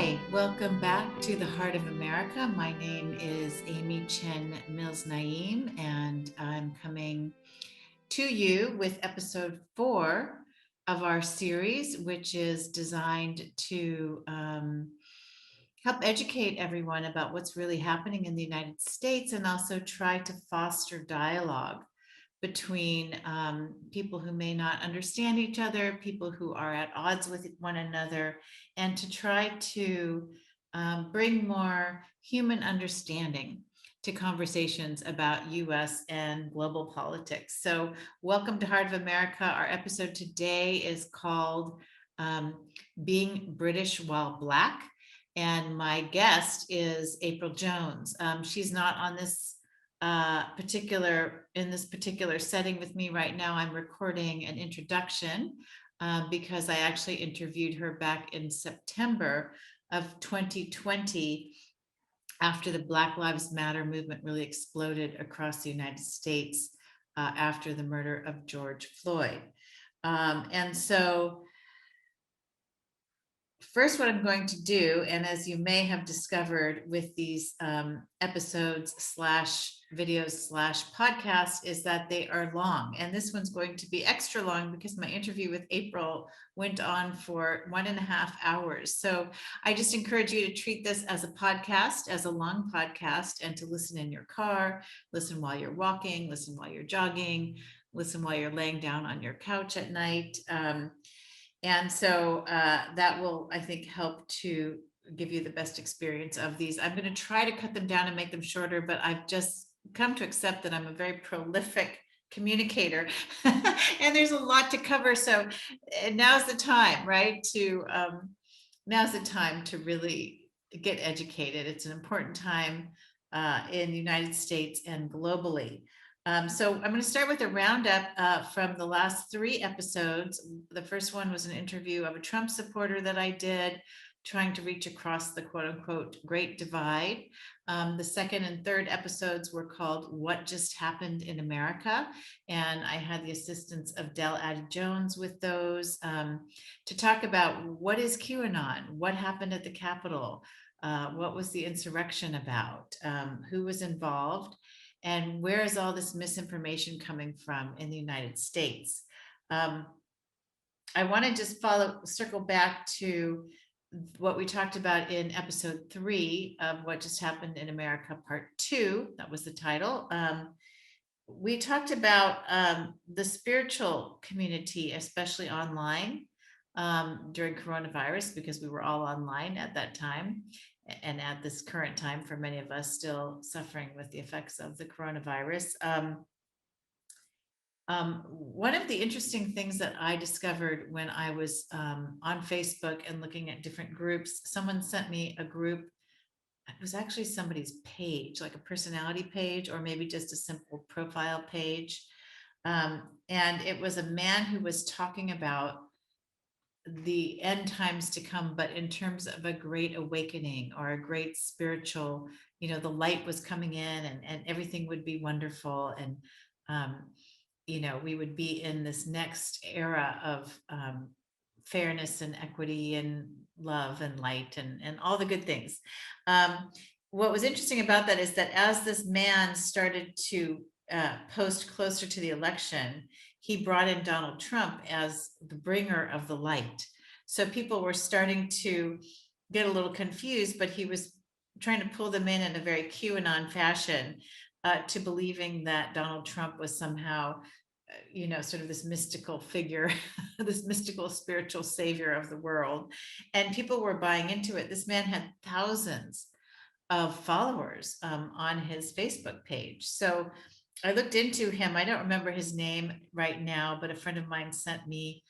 Hi, welcome back to the Heart of America. My name is Amy Chen Mills Naeem, and I'm coming to you with episode 4 of our series, which is designed to help educate everyone about what's really happening in the United States and also try to foster dialogue between people who may not understand each other, people who are at odds with one another, and to try to bring more human understanding to conversations about US and global politics. So, welcome to Heart of America. Our episode today is called Being British While Black. And my guest is April Jones. She's not on this in this particular setting with me right now. I'm recording an introduction because I actually interviewed her back in September of 2020 after the Black Lives Matter movement really exploded across the United States after the murder of George Floyd. And so first, what I'm going to do, and as you may have discovered with these episodes slash videos slash podcasts, is that they are long. And this one's going to be extra long because my interview with April went on for 1.5 hours. So I just encourage you to treat this as a podcast, as a long podcast, and to listen in your car, listen while you're walking, listen while you're jogging, listen while you're laying down on your couch at night. And so that will, I think, help to give you the best experience of these. I'm going to try to cut them down and make them shorter, but I've just come to accept that I'm a very prolific communicator and there's a lot to cover. So now's the time, right? Now's the time to really get educated. It's an important time in the United States and globally. So I'm going to start with a roundup from the last 3 episodes. The first one was an interview of a Trump supporter that I did, trying to reach across the quote unquote Great Divide. The second and third episodes were called What Just Happened in America. And I had the assistance of Del Addy Jones with those to talk about what is QAnon, what happened at the Capitol, what was the insurrection about, who was involved, and where is all this misinformation coming from in the United States? I want to just circle back to what we talked about in episode 3 of What Just Happened in America, part 2. That was the title. We talked about the spiritual community, especially online during coronavirus, because we were all online at that time. And at this current time, for many of us still suffering with the effects of the coronavirus. One of the interesting things that I discovered when I was on Facebook and looking at different groups, someone sent me a group. It was actually somebody's page, like a personality page, or maybe just a simple profile page. And it was a man who was talking about the end times to come, but in terms of a great awakening or a great spiritual, the light was coming in and everything would be wonderful. And, we would be in this next era of fairness and equity and love and light and all the good things. What was interesting about that is that as this man started to post closer to the election, he brought in Donald Trump as the bringer of the light. So people were starting to get a little confused, but he was trying to pull them in a very QAnon fashion to believing that Donald Trump was somehow, sort of this mystical figure, this mystical spiritual savior of the world. And people were buying into it. This man had thousands of followers on his Facebook page. So I looked into him. I don't remember his name right now, but a friend of mine sent me,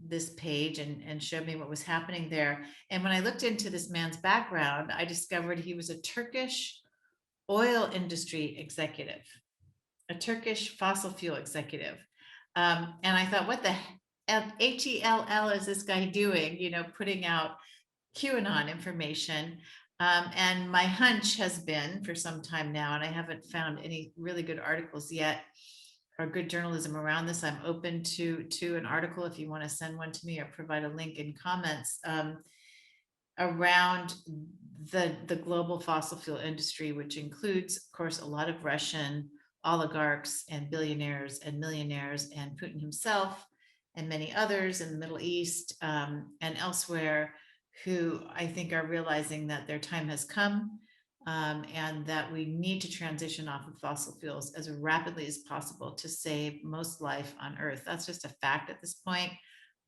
this page and showed me what was happening there. And when I looked into this man's background, I discovered he was a Turkish oil industry executive, a Turkish fossil fuel executive. And I thought, what the HELL is this guy doing, putting out QAnon information? And my hunch has been for some time now, and I haven't found any really good articles yet or good journalism around this. I'm open to an article if you want to send one to me or provide a link in comments. around the global fossil fuel industry, which includes, of course, a lot of Russian oligarchs and billionaires and millionaires, and Putin himself, and many others in the Middle East and elsewhere, who I think are realizing that their time has come, and that we need to transition off of fossil fuels as rapidly as possible to save most life on Earth. That's just a fact at this point.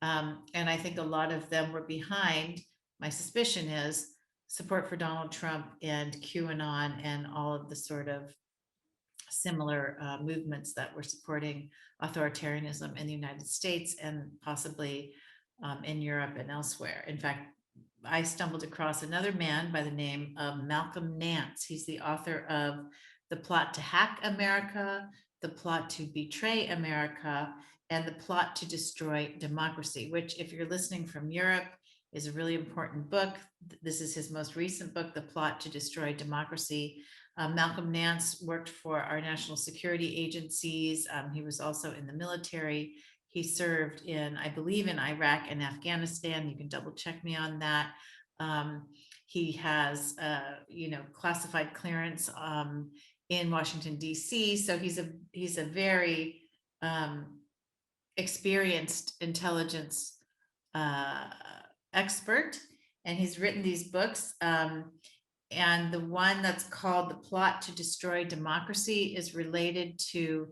And I think a lot of them were behind, my suspicion is, support for Donald Trump and QAnon and all of the sort of similar movements that were supporting authoritarianism in the United States and possibly in Europe and elsewhere. In fact, I stumbled across another man by the name of Malcolm Nance. He's the author of The Plot to Hack America, The Plot to Betray America, and The Plot to Destroy Democracy, which, if you're listening from Europe, is a really important book. This is his most recent book, The Plot to Destroy Democracy. Malcolm Nance worked for our national security agencies. He was also in the military. He served in, I believe, in Iraq and Afghanistan. You can double check me on that. He has, classified clearance in Washington, D.C. So he's a very experienced intelligence expert, and he's written these books. And the one that's called The Plot to Destroy Democracy is related to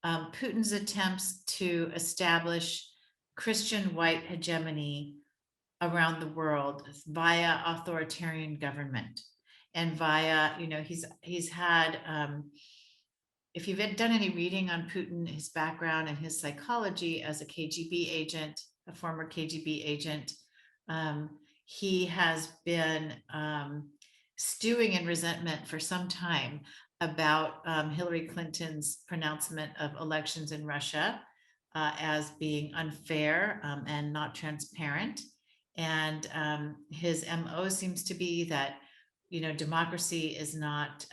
Putin's attempts to establish Christian white hegemony around the world via authoritarian government and via, he's had, if you've done any reading on Putin, his background and his psychology as a KGB agent, a former KGB agent, he has been stewing in resentment for some time about Hillary Clinton's pronouncement of elections in Russia as being unfair and not transparent. And his MO seems to be that, democracy is not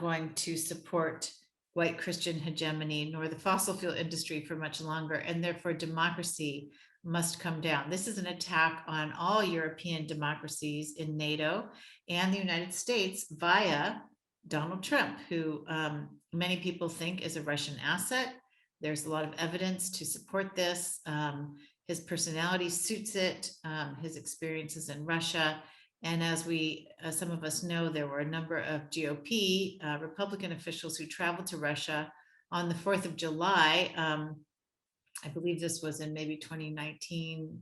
going to support white Christian hegemony nor the fossil fuel industry for much longer, and therefore democracy must come down. This is an attack on all European democracies in NATO and the United States via Donald Trump, who many people think is a Russian asset. There's a lot of evidence to support this. His personality suits it, his experiences in Russia. And as some of us know, there were a number of GOP Republican officials who traveled to Russia on the 4th of July. I believe this was in maybe 2019,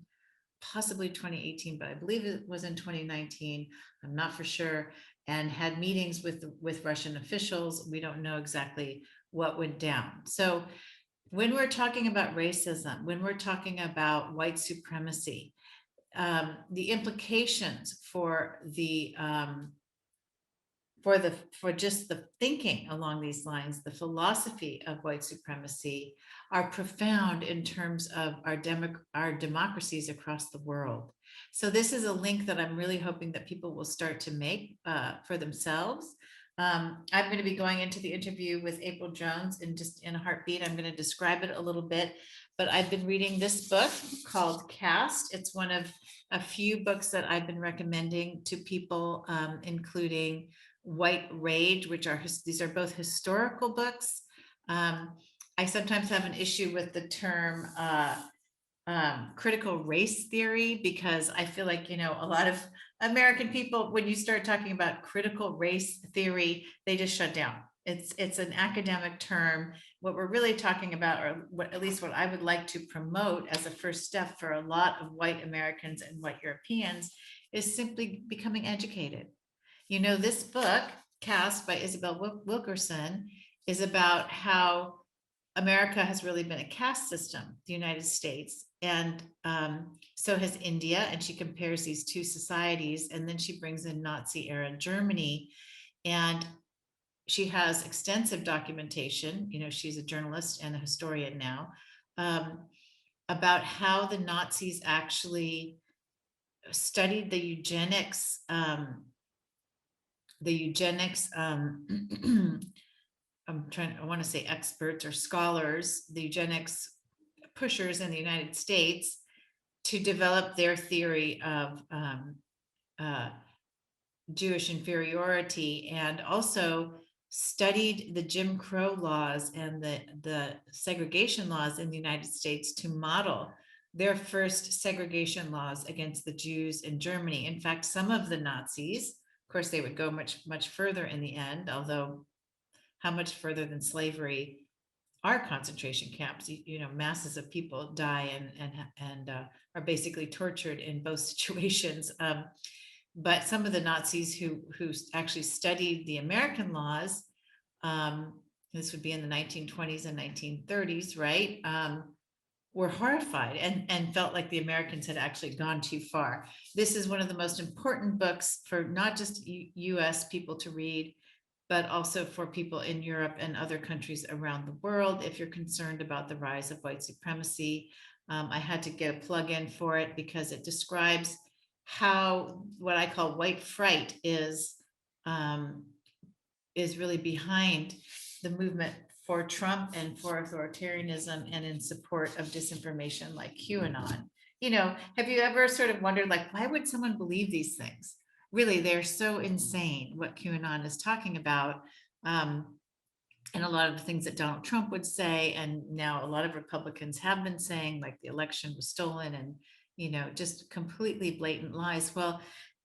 possibly 2018, but I believe it was in 2019. I'm not for sure. And had meetings with Russian officials. We don't know exactly what went down. So when we're talking about racism, when we're talking about white supremacy, the implications for just the thinking along these lines, the philosophy of white supremacy, are profound in terms of our democracies across the world. So this is a link that I'm really hoping that people will start to make for themselves. I'm going to be going into the interview with April Jones in a heartbeat. I'm going to describe it a little bit, but I've been reading this book called Caste. It's one of a few books that I've been recommending to people, including White Rage, these are both historical books. I sometimes have an issue with the term critical race theory, because I feel like, a lot of American people, when you start talking about critical race theory, they just shut down. It's an academic term. What we're really talking about, or at least what I would like to promote as a first step for a lot of white Americans and white Europeans, is simply becoming educated. This book, Caste by Isabel Wilkerson, is about how America has really been a caste system, the United States, and so has India. And she compares these two societies, and then she brings in Nazi era Germany. And she has extensive documentation, she's a journalist and a historian now, about how the Nazis actually studied the eugenics I want to say experts or scholars, the eugenics pushers in the United States, to develop their theory of uh, Jewish inferiority, and also studied the Jim Crow laws and the segregation laws in the United States to model their first segregation laws against the Jews in Germany. In fact, some of the Nazis, of course, they would go much further in the end, although how much further than slavery are concentration camps? Masses of people die and are basically tortured in both situations. But some of the Nazis who actually studied the American laws, um, this would be in the 1920s and 1930s, right? Were horrified and felt like the Americans had actually gone too far. This is one of the most important books for not just US people to read, but also for people in Europe and other countries around the world. If you're concerned about the rise of white supremacy, I had to get a plug in for it because it describes how what I call white fright um, is really behind the movement for Trump and for authoritarianism and in support of disinformation like QAnon. Have you ever sort of wondered, like, why would someone believe these things? Really, they're so insane what QAnon is talking about. And a lot of the things that Donald Trump would say, and now a lot of Republicans have been saying, like the election was stolen and, just completely blatant lies. Well,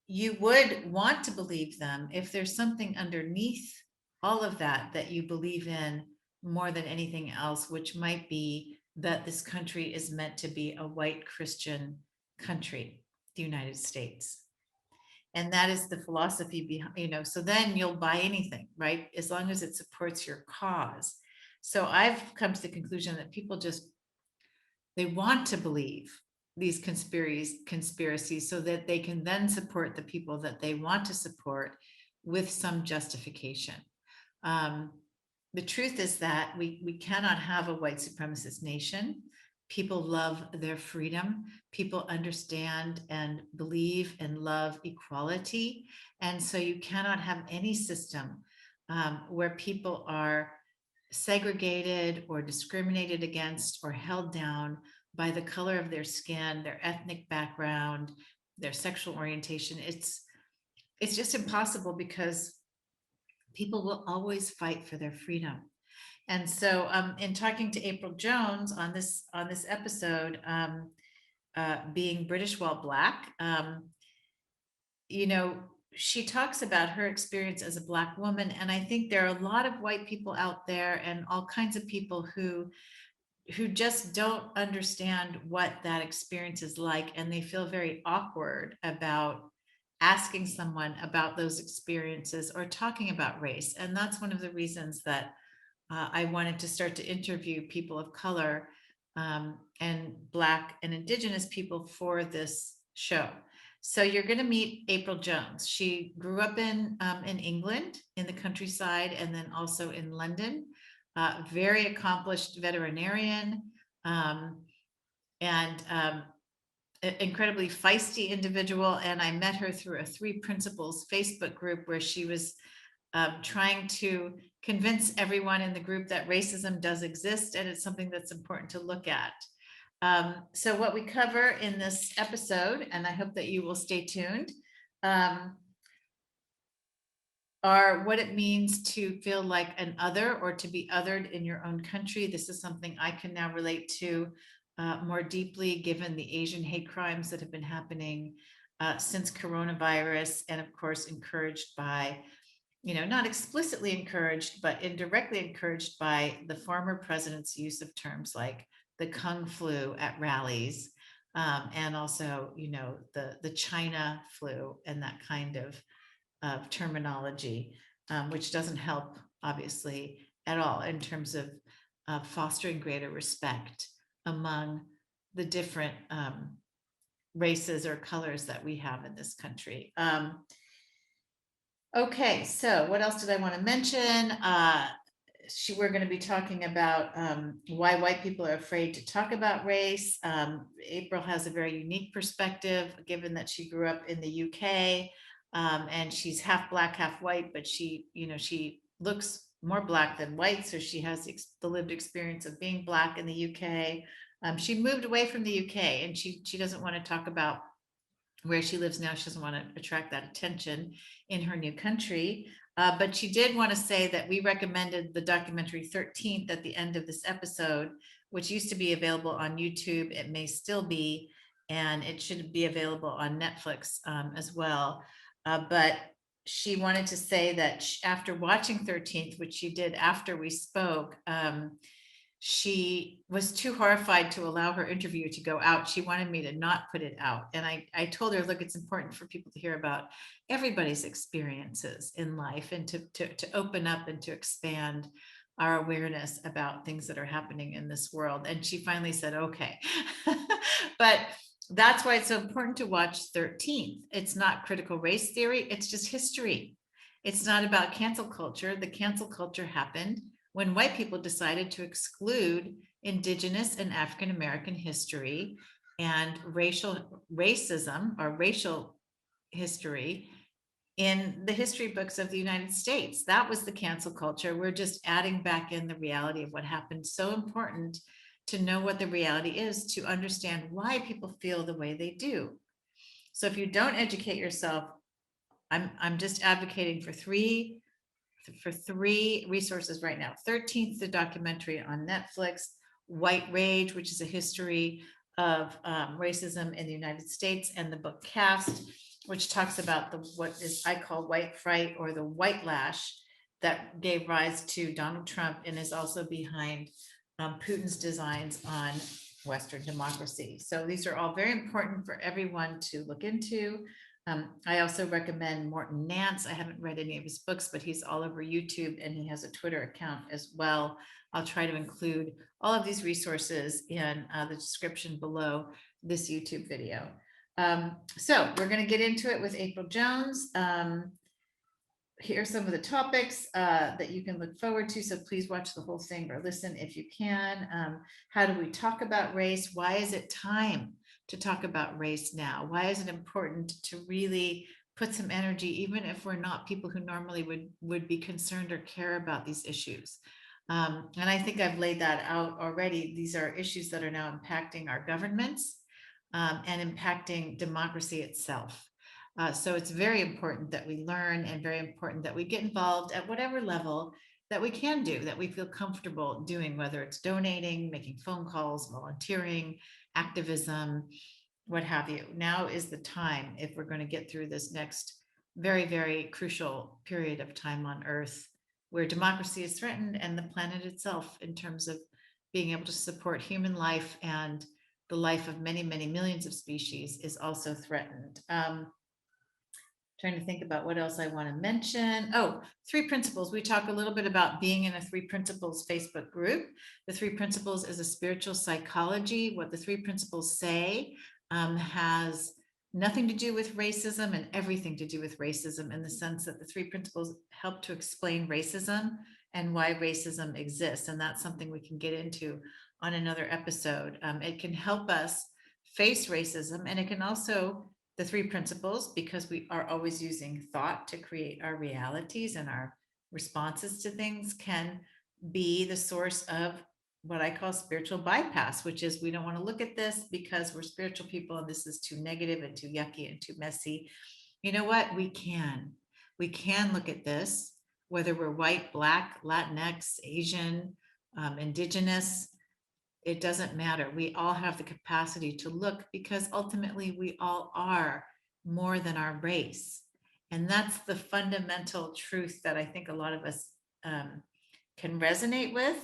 you would want to believe them if there's something underneath all of that you believe in more than anything else, which might be that this country is meant to be a white Christian country, the United States. And that is the philosophy behind, so then you'll buy anything, right? As long as it supports your cause. So I've come to the conclusion that people they want to believe these conspiracies so that they can then support the people that they want to support with some justification. Um, the truth is that we cannot have a white supremacist nation. People love their freedom. People understand and believe and love equality. And so you cannot have any system where people are segregated or discriminated against or held down by the color of their skin, their ethnic background, their sexual orientation. It's just impossible because people will always fight for their freedom. And so, in talking to April Jones on this episode, being British while Black, you know, she talks about her experience as a Black woman, and I think there are a lot of white people out there, and all kinds of people who just don't understand what that experience is like, and they feel very awkward about asking someone about those experiences or talking about race. And that's one of the reasons that I wanted to start to interview people of color and Black and Indigenous people for this show. So you're going to meet April Jones. She grew up in England, in the countryside, and then also in London. Very accomplished veterinarian, and incredibly feisty individual. And I met her through a Three Principles Facebook group where she was trying to convince everyone in the group that racism does exist and it's something that's important to look at. So what we cover in this episode, and I hope that you will stay tuned, are what it means to feel like an other or to be othered in your own country. This is something I can now relate to more deeply, given the Asian hate crimes that have been happening since coronavirus, and of course encouraged by, not explicitly encouraged, but indirectly encouraged by the former president's use of terms like the Kung flu at rallies, and also, the China flu and that kind of terminology, which doesn't help, obviously, at all in terms of fostering greater respect among the different races or colors that we have in this country. Okay, so what else did I want to mention? We're going to be talking about why white people are afraid to talk about race. April has a very unique perspective, given that she grew up in the UK, and she's half Black, half white, but she looks more Black than white, so she has the lived experience of being Black in the UK. She moved away from the UK, and she doesn't want to talk about where she lives now. She doesn't want to attract that attention in her new country. But she did want to say that we recommended the documentary 13th at the end of this episode, which used to be available on YouTube. It may still be, and it should be available on Netflix as well. But she wanted to say that after watching 13th, which she did after we spoke, she was too horrified to allow her interview to go out. She wanted me to not put it out. And I told her, look, it's important for people to hear about everybody's experiences in life, and to open up and to expand our awareness about things that are happening in this world. And she finally said, okay. But that's why it's so important to watch 13th. It's not critical race theory. It's just history. It's not about cancel culture. The cancel culture happened when white people decided to exclude Indigenous and African American history and racism or racial history in the history books of the United States. That was the cancel culture. We're just adding back in the reality of what happened. So important to know what the reality is, to understand why people feel the way they do. So if you don't educate yourself, I'm just advocating for three resources right now. 13th, the documentary on Netflix, White Rage, which is a history of racism in the United States, and the book Caste, which talks about what I call white fright, or the white lash that gave rise to Donald Trump and is also behind Putin's designs on Western democracy. So these are all very important for everyone to look into. I also recommend Morton Nance. I haven't read any of his books, but he's all over YouTube, and he has a Twitter account as well. I'll try to include all of these resources in the description below this YouTube video. So we're going to get into it with April Jones. Here are some of the topics that you can look forward to. So please watch the whole thing or listen if you can. How do we talk about race? Why is it time to talk about race now? Why is it important to really put some energy, even if we're not people who normally would be concerned or care about these issues? And I think I've laid that out already. These are issues that are now impacting our governments and impacting democracy itself. So it's very important that we learn, and very important that we get involved at whatever level that we can do, that we feel comfortable doing, whether it's donating, making phone calls, volunteering, activism, what have you. Now is the time, if we're going to get through this next very, very crucial period of time on Earth, where democracy is threatened, and the planet itself, in terms of being able to support human life and the life of many, many millions of species, is also threatened. Trying to think about what else I want to mention. Oh, 3 principles. We talk a little bit about being in a 3 principles Facebook group. The 3 principles is a spiritual psychology. What the 3 principles say has nothing to do with racism and everything to do with racism, in the sense that the 3 principles help to explain racism and why racism exists. And that's something we can get into on another episode. It can help us face racism, and it can also, the 3 principles, because we are always using thought to create our realities and our responses to things, can be the source of what I call spiritual bypass, which is, we don't want to look at this because we're spiritual people and this is too negative and too yucky and too messy. You know what? We can look at this, whether we're white, Black, Latinx, Asian, Indigenous. It doesn't matter. We all have the capacity to look, because ultimately we all are more than our race. And that's the fundamental truth that I think a lot of us can resonate with.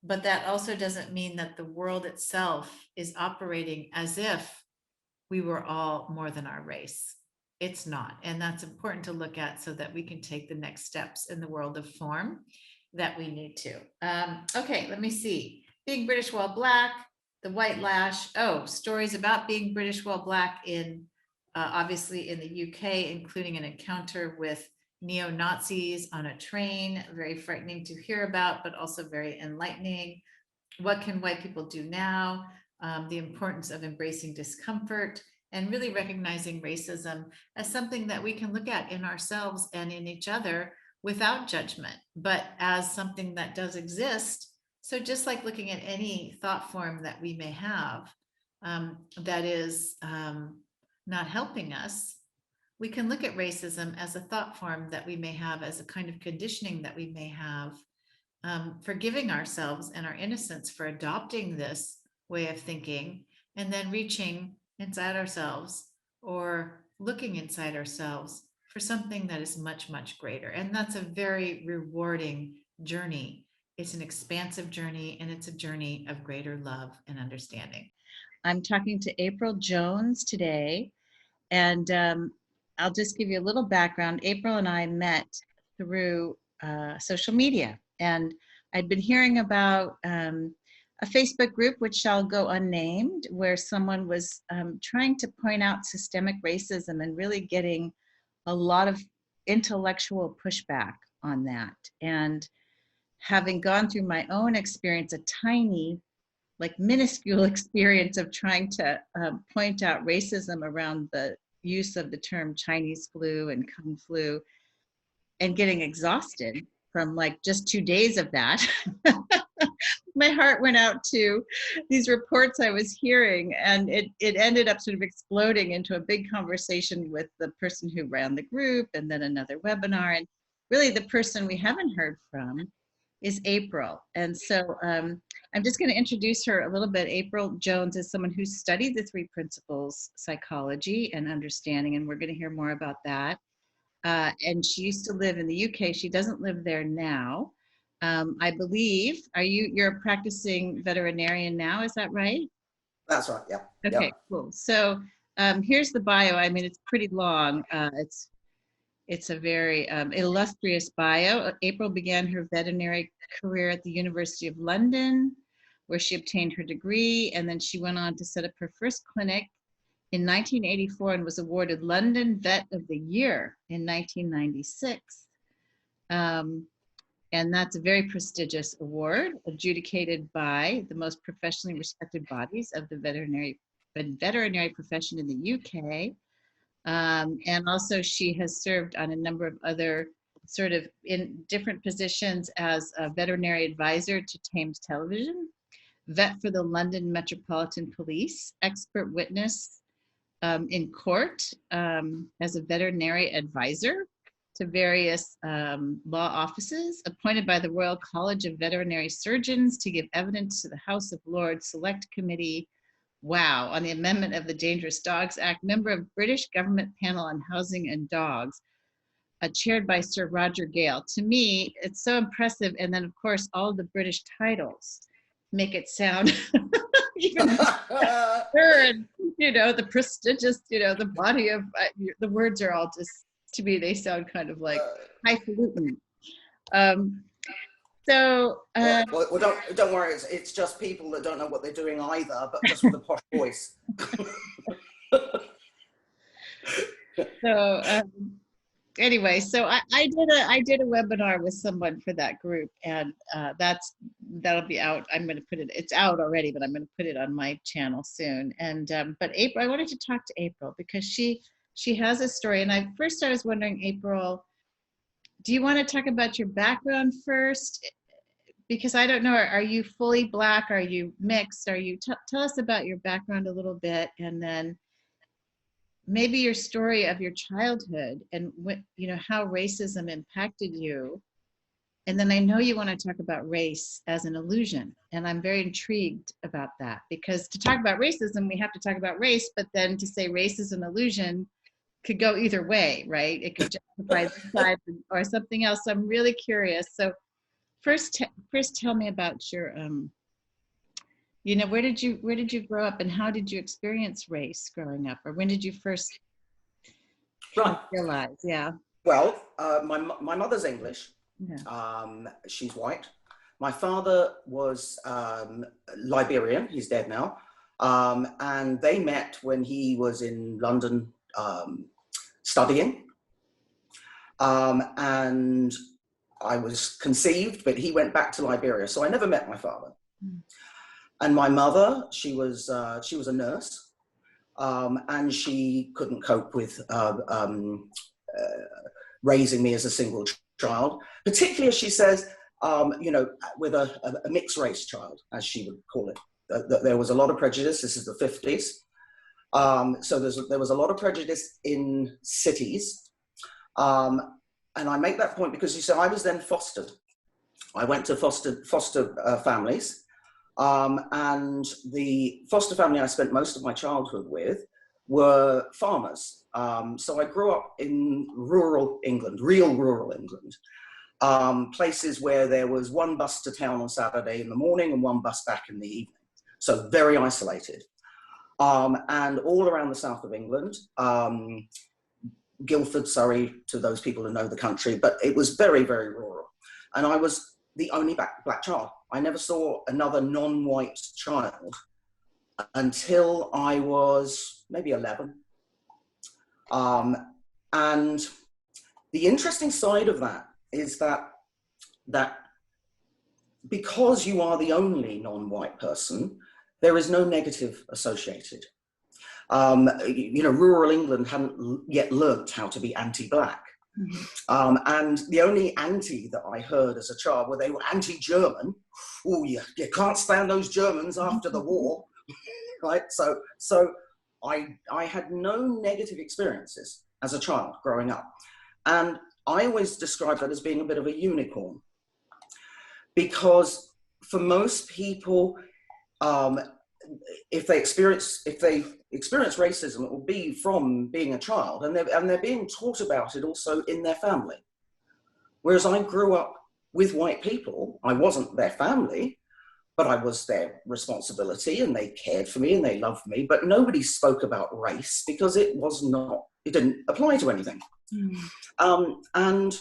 But that also doesn't mean that the world itself is operating as if we were all more than our race. It's not. And that's important to look at, so that we can take the next steps in the world of form that we need to. Okay, let me see. Being British while Black, the white lash. Oh, stories about being British while Black in obviously in the UK, including an encounter with neo-Nazis on a train. Very frightening to hear about, but also very enlightening. What can white people do now? The importance of embracing discomfort and really recognizing racism as something that we can look at in ourselves and in each other without judgment, but as something that does exist, So just like looking at any thought form that we may have that is not helping us, we can look at racism as a thought form that we may have, as a kind of conditioning that we may have, forgiving ourselves and our innocence for adopting this way of thinking, and then reaching inside ourselves or looking inside ourselves for something that is much, much greater. And that's a very rewarding journey. It's an expansive journey, and it's a journey of greater love and understanding. I'm talking to April Jones today, and I'll just give you a little background. April and I met through social media, and I'd been hearing about a Facebook group, which shall go unnamed, where someone was trying to point out systemic racism and really getting a lot of intellectual pushback on that. And having gone through my own experience, a tiny, like minuscule experience of trying to point out racism around the use of the term Chinese flu and Kung flu, and getting exhausted from like just 2 days of that. My heart went out to these reports I was hearing, and it ended up sort of exploding into a big conversation with the person who ran the group, and then another webinar. And really the person we haven't heard from is April. And so I'm just going to introduce her a little bit. April Jones is someone who studied the 3 principles, psychology and understanding, and we're going to hear more about that. And she used to live in the UK. She doesn't live there now. I believe, you're a practicing veterinarian now, is that right? That's right, yeah. Okay, yep. cool. So here's the bio. I mean, it's pretty long. It's a very illustrious bio. April began her veterinary career at the University of London, where she obtained her degree, and then she went on to set up her first clinic in 1984 and was awarded London Vet of the Year in 1996. And that's a very prestigious award, adjudicated by the most professionally respected bodies of the veterinary profession in the UK. And also she has served on a number of other sort of in different positions as a veterinary advisor to Thames Television, vet for the London Metropolitan Police, expert witness in court as a veterinary advisor to various law offices, appointed by the Royal College of Veterinary Surgeons to give evidence to the House of Lords Select Committee, wow, on the amendment of the Dangerous Dogs Act, member of British Government Panel on Housing and Dogs, chaired by Sir Roger Gale. To me, it's so impressive. And then, of course, all the British titles make it sound even better, and the prestigious, the body of the words are all just, to me, they sound kind of like highfalutin. Well, don't worry, it's just people that don't know what they're doing either, but just with a posh voice. So anyway, so I did a webinar with someone for that group, and that'll be out. I'm going to put it. It's out already, but I'm going to put it on my channel soon. And but April, I wanted to talk to April because she has a story. And I was wondering, April, do you want to talk about your background first? Because I don't know, are you fully Black? Are you mixed? Are you, tell us about your background a little bit, and then maybe your story of your childhood and what, how racism impacted you. And then I know you want to talk about race as an illusion. And I'm very intrigued about that, because to talk about racism, we have to talk about race, but then to say race is an illusion could go either way, right? It could justify this side or something else. So I'm really curious. So first tell me about your, where did you grow up, and how did you experience race growing up, or when did you first realize? Yeah. Well, my mother's English. Yeah. She's white. My father was Liberian. He's dead now. And they met when he was in London studying. And I was conceived, but he went back to Liberia. So I never met my father. Mm. And my mother, she was a nurse, and she couldn't cope with raising me as a single child, particularly, as she says, you know, with a mixed race child, as she would call it. There was a lot of prejudice. This is the 50s. So there was a lot of prejudice in cities. And I make that point because, you see, I was then fostered. I went to foster families. And the foster family I spent most of my childhood with were farmers. So I grew up in rural England, real rural England, places where there was one bus to town on Saturday in the morning and one bus back in the evening. So very isolated. And all around the south of England, Guildford, Surrey, to those people who know the country, but it was very, very rural. And I was the only black child. I never saw another non-white child until I was maybe 11. And the interesting side of that is that because you are the only non-white person, there is no negative associated. You know, rural England hadn't yet learnt how to be anti-black. And the only anti that I heard as a child were they were anti-German. Oh, you can't stand those Germans after the war, right? So I had no negative experiences as a child growing up. And I always describe that as being a bit of a unicorn, because for most people, if they experience racism, it will be from being a child, and they're being taught about it also in their family. Whereas I grew up with white people. I wasn't their family, but I was their responsibility, and they cared for me and they loved me. But nobody spoke about race because it didn't apply to anything. And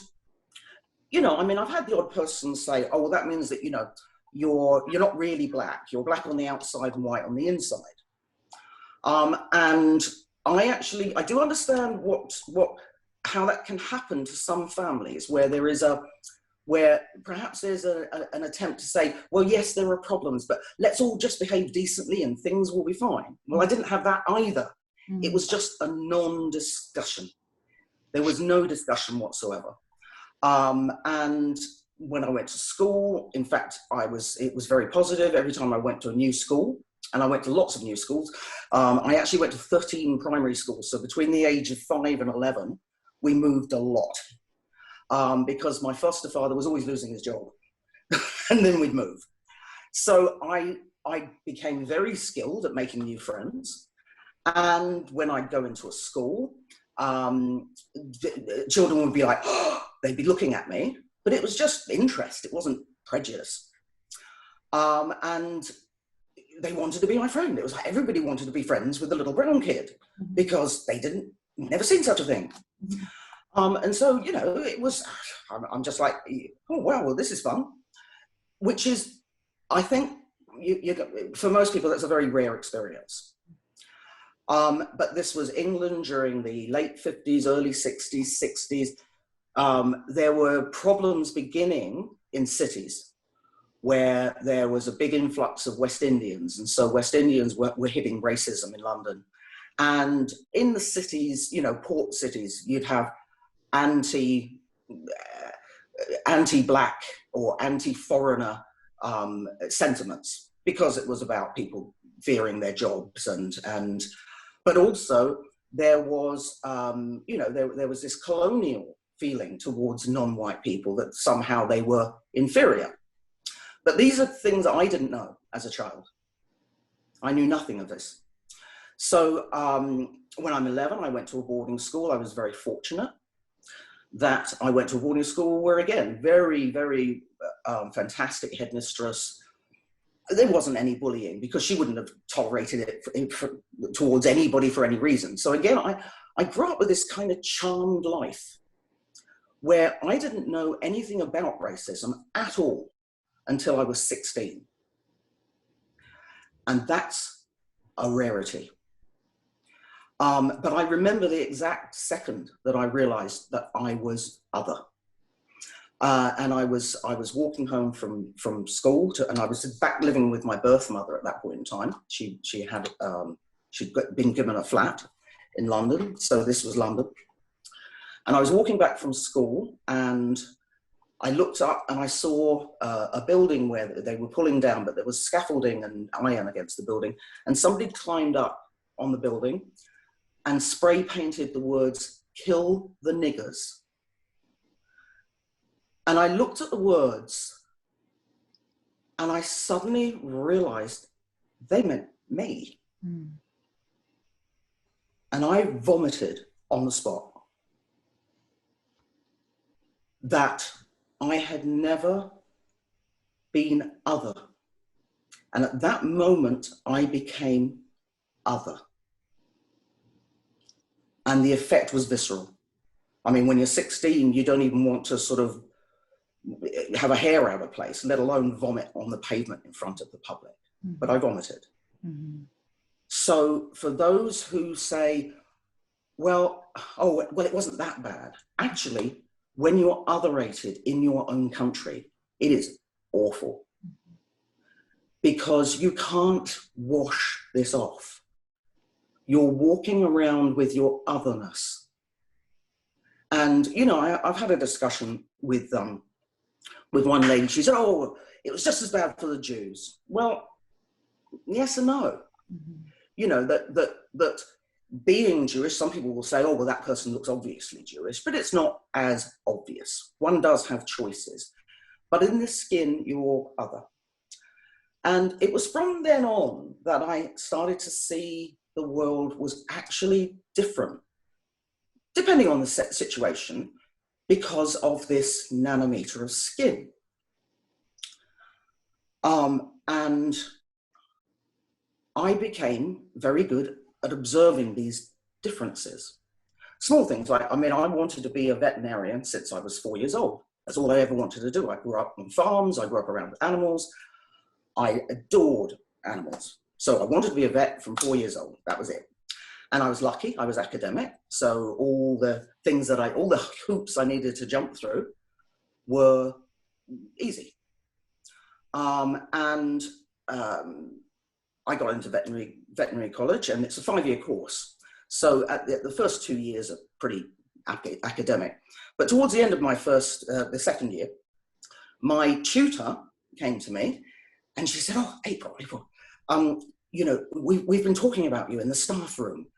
you know, I mean, I've had the odd person say, "Oh, well, that means that, you know, you're not really black. You're black on the outside and white on the inside." And I do understand how that can happen to some families where perhaps there's an attempt to say, well, yes, there are problems, but let's all just behave decently and things will be fine. Well, I didn't have that either. It was just a non-discussion. There was no discussion whatsoever. And when I went to school, in fact, it was very positive every time I went to a new school, and I went to lots of new schools. I actually went to 13 primary schools. So between the age of 5 and 11, we moved a lot, because my foster father was always losing his job and then we'd move. So I became very skilled at making new friends. And when I'd go into a school, children would be like, oh, they'd be looking at me, but it was just interest. It wasn't prejudice. And they wanted to be my friend. It was like everybody wanted to be friends with the little brown kid because they never seen such a thing. And so, you know, it was, I'm just like, oh, wow, well, this is fun, which is, I think, for most people, that's a very rare experience. But this was England during the late 50s, early 60s, 60s. There were problems beginning in cities where there was a big influx of West Indians. And so West Indians were hitting racism in London. And in the cities, you know, port cities, you'd have anti-black or anti-foreigner sentiments, because it was about people fearing their jobs but also there was, you know, there was this colonial feeling towards non-white people that somehow they were inferior. But these are things I didn't know as a child. I knew nothing of this. So when I'm 11, I went to a boarding school. I was very fortunate that I went to a boarding school where, again, very, very fantastic headmistress. There wasn't any bullying because she wouldn't have tolerated it towards anybody for any reason. So again, I grew up with this kind of charmed life where I didn't know anything about racism at all until I was 16. And that's a rarity. But I remember the exact second that I realized that I was other. And I was walking home from school and I was back living with my birth mother at that point in time. She'd been given a flat in London. So this was London. And I was walking back from school and I looked up and I saw a building where they were pulling down, but there was scaffolding and iron against the building. And somebody climbed up on the building and spray painted the words, "Kill the niggers." And I looked at the words and I suddenly realized they meant me. Mm. And I vomited on the spot that I had never been other. And at that moment, I became other. And the effect was visceral. I mean, when you're 16, you don't even want to sort of have a hair out of place, let alone vomit on the pavement in front of the public. Mm-hmm. But I vomited. Mm-hmm. So for those who say, well, it wasn't that bad. Actually, when you're otherated in your own country, it is awful. Because you can't wash this off. You're walking around with your otherness. And, you know, I've had a discussion with one lady. She said, oh, it was just as bad for the Jews. Well, yes and no. Mm-hmm. You know, that being Jewish, some people will say, oh, well, that person looks obviously Jewish, but it's not as obvious. One does have choices. But in this skin, you're other. And it was from then on that I started to see the world was actually different, depending on the situation, because of this nanometer of skin. And I became very good at observing these differences. Small things like, I mean, I wanted to be a veterinarian since I was 4 years old. That's all I ever wanted to do. I grew up on farms, I grew up around animals. I adored animals. So I wanted to be a vet from 4 years old. That was it. And I was lucky, I was academic. So all the things all the hoops I needed to jump through were easy. I got into veterinary college, and it's a 5-year course. So at the first 2 years are pretty academic. But towards the end of the second year, my tutor came to me and she said, oh, April, you know, we've been talking about you in the staff room.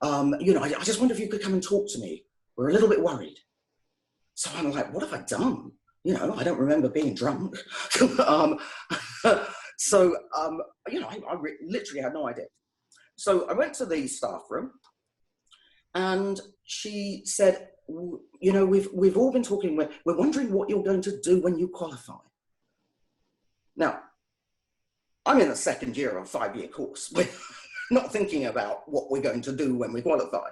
You know, I just wonder if you could come and talk to me. We're a little bit worried. So I'm like, what have I done? You know, I don't remember being drunk. You know, I literally had no idea. So I went to the staff room and she said, you know, we've all been talking, we're wondering what you're going to do when you qualify. Now, I'm in the second year of a 5-year course. We're not thinking about what we're going to do when we qualify.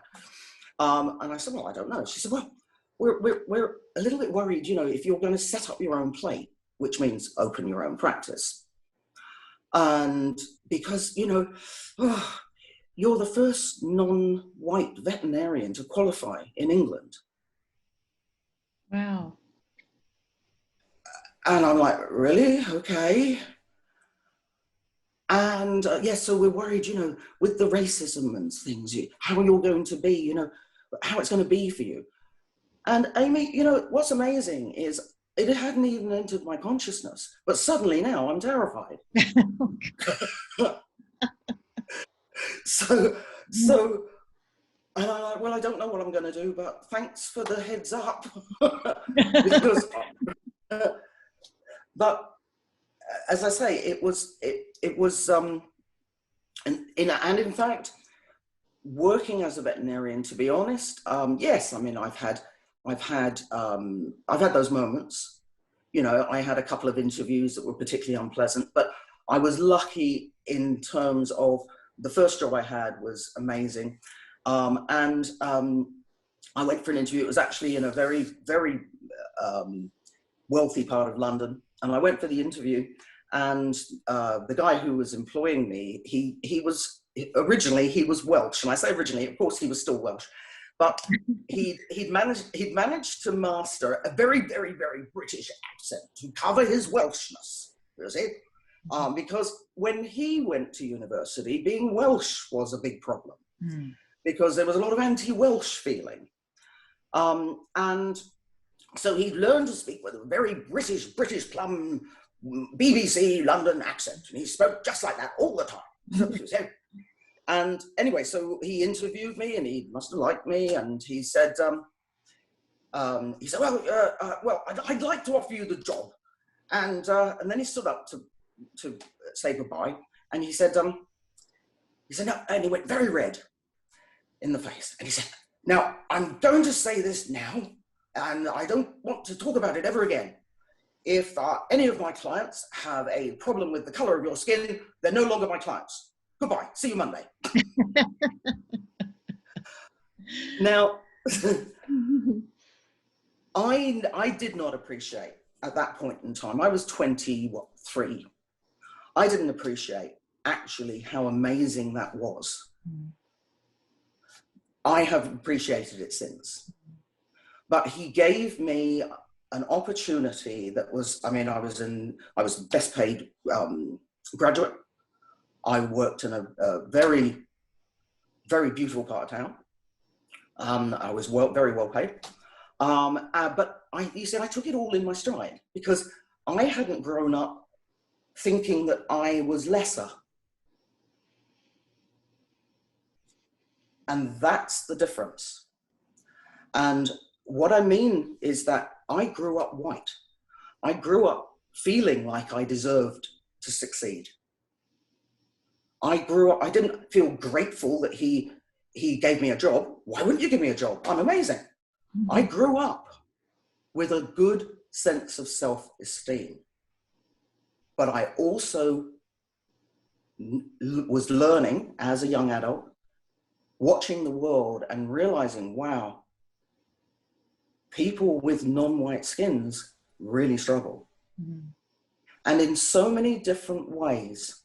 And I said, well, I don't know. She said, well, we're a little bit worried, you know, if you're going to set up your own plate, which means open your own practice. And because, you know, you're the first non-white veterinarian to qualify in England. Wow. And I'm like, really? Okay. And yes, so we're worried, you know, with the racism and things, how you're going to be, you know, how it's going to be for you. And Amy, you know, what's amazing is it hadn't even entered my consciousness, but suddenly now I'm terrified. So, and I'm like, well, I don't know what I'm going to do, but thanks for the heads up. Because, but as I say, it was, and in fact, working as a veterinarian, to be honest, yes, I mean, I've had those moments. You know, I had a couple of interviews that were particularly unpleasant, but I was lucky in terms of the first job I had was amazing. And I went for an interview. It was actually in a very, very wealthy part of London. And I went for the interview, and the guy who was employing me, he was Welsh. And I say originally, of course he was still Welsh, but he'd managed to master a very, very, very British accent to cover his Welshness, you see? Because when he went to university, being Welsh was a big problem, because there was a lot of anti-Welsh feeling. And So he learned to speak with a very British plum BBC London accent. And he spoke just like that all the time. And anyway, so he interviewed me, and he must have liked me. And he said, well, I'd like to offer you the job. And then he stood up to say goodbye. And he said, no, and he went very red in the face. And he said, now, I'm going to say this now, and I don't want to talk about it ever again. If any of my clients have a problem with the color of your skin, they're no longer my clients. Goodbye. See you Monday. Now, I did not appreciate at that point in time. I was 23. I didn't appreciate actually how amazing that was. I have appreciated it since. But he gave me an opportunity that was, I mean, I was best paid graduate. I worked in a very, very beautiful part of town. I was very well paid. But you see, I took it all in my stride because I hadn't grown up thinking that I was lesser. And that's the difference. And what I mean is that I grew up white. I grew up feeling like I deserved to succeed. I didn't feel grateful that he gave me a job. Why wouldn't you give me a job? I'm amazing. Mm-hmm. I grew up with a good sense of self-esteem. But I also was learning as a young adult, watching the world and realizing, wow, people with non-white skins really struggle. Mm-hmm. And in so many different ways.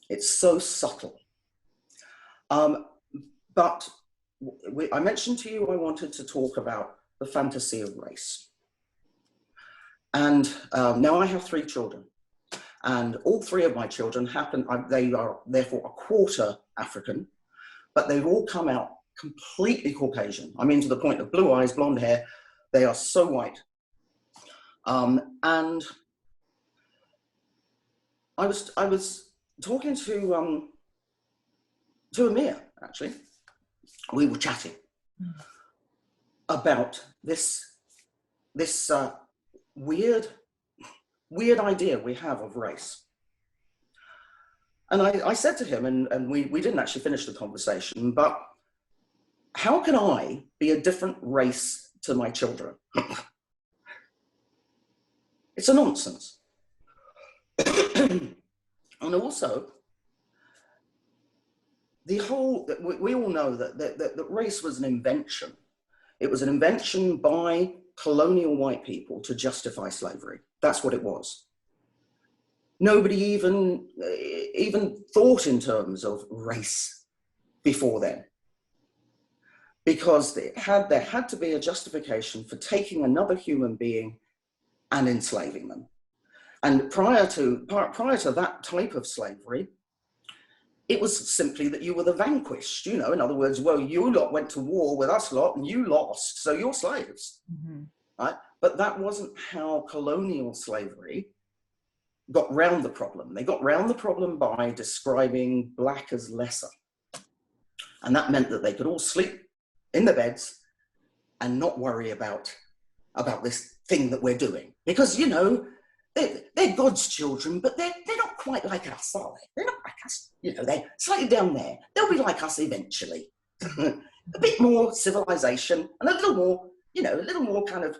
It's so subtle. But I mentioned to you I wanted to talk about the fantasy of race. And now I have 3 children. And all 3 of my children they are therefore a quarter African, but they've all come out completely Caucasian. I mean, to the point of blue eyes, blonde hair, they are so white. And I was talking to Amir, actually. We were chatting about this weird idea we have of race. And I said to him, and we didn't actually finish the conversation, but how can I be a different race to my children? It's a nonsense. And also, we all know that race was an invention. It was an invention by colonial white people to justify slavery. That's what it was. Nobody even thought in terms of race before then, because there had to be a justification for taking another human being and enslaving them. And prior to that type of slavery, it was simply that you were the vanquished, in other words, well, you lot went to war with us lot and you lost, so you're slaves, mm-hmm. Right? But that wasn't how colonial slavery got round the problem. They got round the problem by describing black as lesser. And that meant that they could all sleep in their beds and not worry about this thing that we're doing. Because, they're God's children, but they're not quite like us, are they? They're not like us. They're slightly down there. They'll be like us eventually. A bit more civilization and a little more kind of,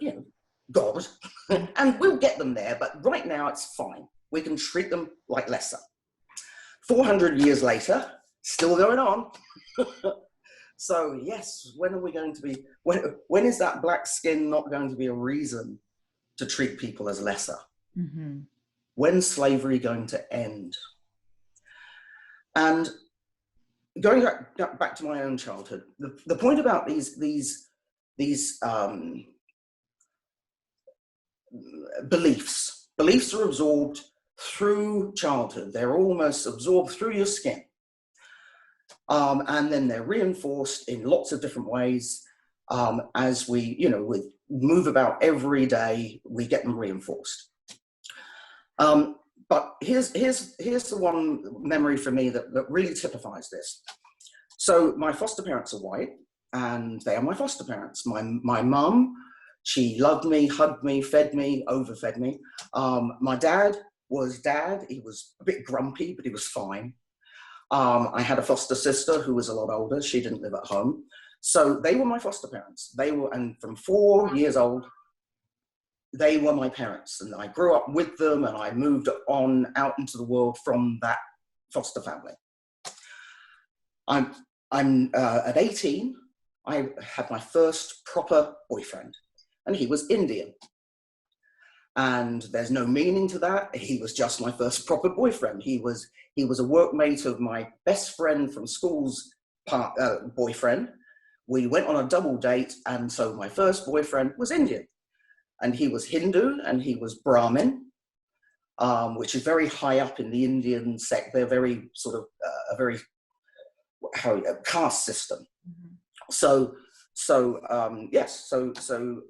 God. And we'll get them there, but right now it's fine. We can treat them like lesser. 400 years later, still going on. So yes, when are we going to be, when is that black skin not going to be a reason to treat people as lesser? Mm-hmm. When's slavery going to end? And going back to my own childhood, the point about these beliefs are absorbed through childhood. They're almost absorbed through your skin. And then they're reinforced in lots of different ways. as we, we move about every day, we get them reinforced. But here's the one memory for me that really typifies this. So my foster parents are white, and they are my foster parents. My mum, she loved me, hugged me, fed me, overfed me. My dad was dad. He was a bit grumpy, but he was fine. I had a foster sister who was a lot older. She didn't live at home. So they were my foster parents. And from 4 years old, they were my parents. And I grew up with them, and I moved on out into the world from that foster family. I'm at 18, I had my first proper boyfriend, and he was Indian. And there's no meaning to that. He was just my first proper boyfriend. He was a workmate of my best friend from school's boyfriend. We went on a double date, and so my first boyfriend was Indian. And he was Hindu, and he was Brahmin, which is very high up in the Indian sect. They're very sort of a very caste system. Mm-hmm. So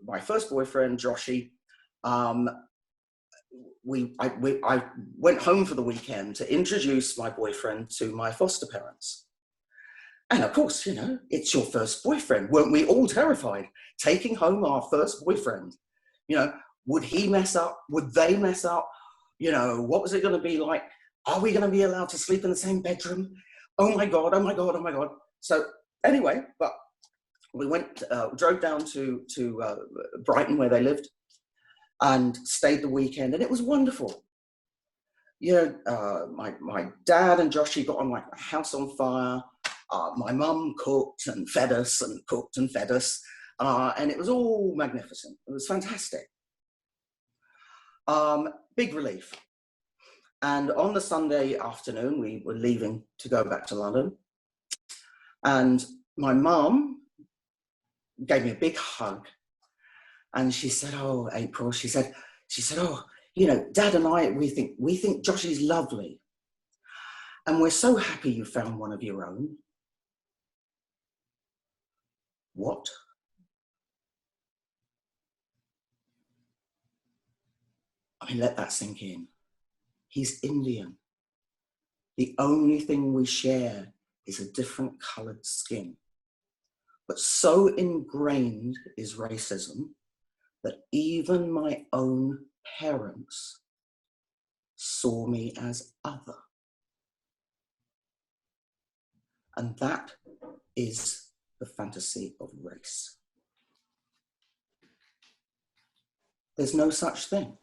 my first boyfriend, Joshi, I went home for the weekend to introduce my boyfriend to my foster parents. And of course, it's your first boyfriend. Weren't we all terrified? Taking home our first boyfriend. Would he mess up? Would they mess up? What was it going to be like? Are we going to be allowed to sleep in the same bedroom? Oh my God, oh my God, oh my God. So anyway, but we drove down to Brighton, where they lived, and stayed the weekend, and it was wonderful. My dad and Joshi got on like a house on fire. My mum cooked and fed us, and it was all magnificent. It was fantastic. Big relief. And on the Sunday afternoon, we were leaving to go back to London, and my mum gave me a big hug, and she said, "Oh, April," she said, "Oh, Dad and I, we think Joshy's lovely, and we're so happy you found one of your own." What? Let that sink in. He's Indian. The only thing we share is a different colored skin. But so ingrained is racism that even my own parents saw me as other. And that is the fantasy of race. There's no such thing.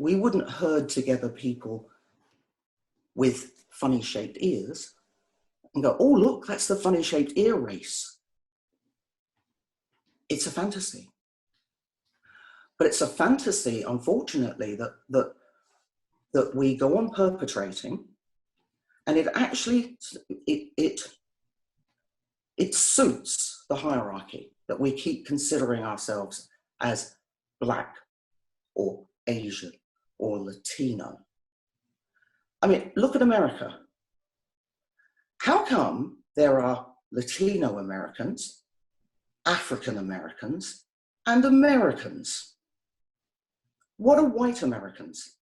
We wouldn't herd together people with funny shaped ears and go, "Oh, look, that's the funny shaped ear race." It's a fantasy. But it's a fantasy, unfortunately, that we go on perpetrating, and it actually, it suits the hierarchy that we keep considering ourselves as Black or Asian or Latino. Look at America. How come there are Latino Americans, African Americans, and Americans? What are white Americans?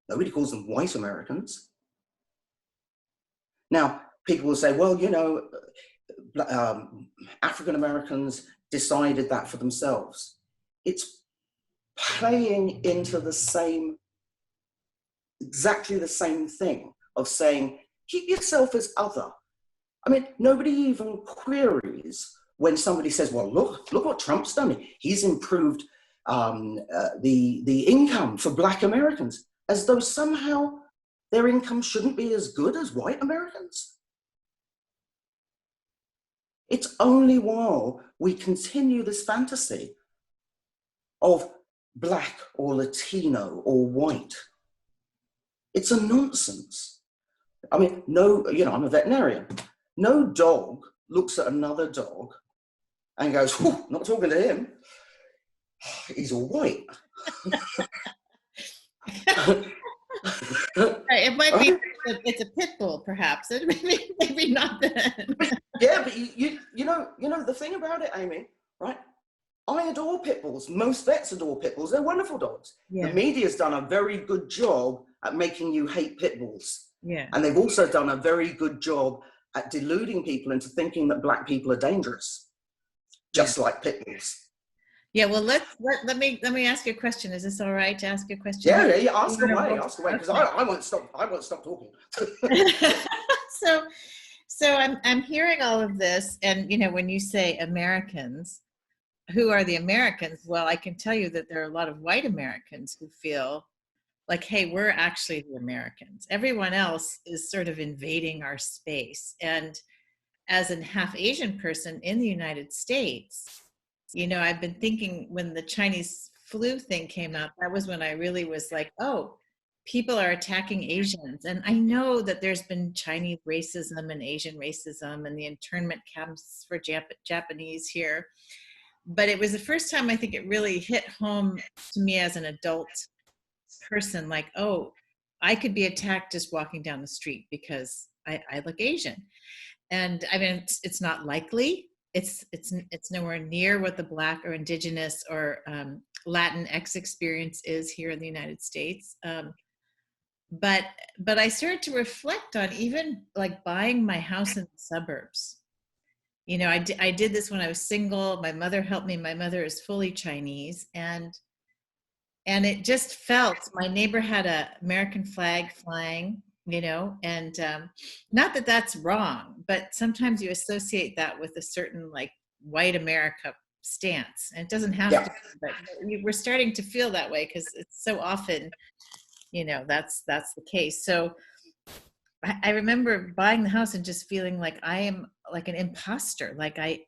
Nobody calls them white Americans. Now, people will say, well, African Americans decided that for themselves. It's playing into exactly the same thing of saying, keep yourself as other. Nobody even queries when somebody says, well, look what Trump's done. He's improved the income for Black Americans, as though somehow their income shouldn't be as good as white Americans. It's only while we continue this fantasy of Black or Latino or white. It's a nonsense. No, I'm a veterinarian. No dog looks at another dog and goes, "Whew, not talking to him. He's all white." It might be, it's a pit bull, perhaps. Maybe not then. Yeah, but you know the thing about it, Amy, right? I adore pit bulls. Most vets adore pit bulls. They're wonderful dogs. Yeah. The media's done a very good job at making you hate pit bulls. Yeah. And they've also done a very good job at deluding people into thinking that black people are dangerous, just like pit bulls. Yeah, well, let me ask you a question. Is this all right to ask you a question? Yeah, ask away, because I won't stop talking. So I'm hearing all of this, and you know, when you say Americans, who are the Americans? Well, I can tell you that there are a lot of white Americans who feel like, hey, we're actually the Americans. Everyone else is sort of invading our space. And as a half Asian person in the United States, you know, I've been thinking when the Chinese flu thing came out, that was when I really was like, oh, people are attacking Asians. And I know that there's been Chinese racism and Asian racism and the internment camps for Japanese here. But it was the first time I think it really hit home to me as an adult person, like, oh, I could be attacked just walking down the street because I look Asian. And I mean, it's not likely. It's nowhere near what the Black or Indigenous or Latinx experience is here in the United States. But I started to reflect on even like buying my house in the suburbs. You know, I did this when I was single. My mother helped me. My mother is fully Chinese, and it just felt, my neighbor had an American flag flying, you know, and not that that's wrong, but sometimes you associate that with a certain like white America stance, and it doesn't have to, but we're starting to feel that way because it's so often, you know, that's the case. So I remember buying the house and just feeling like I am like an imposter, like I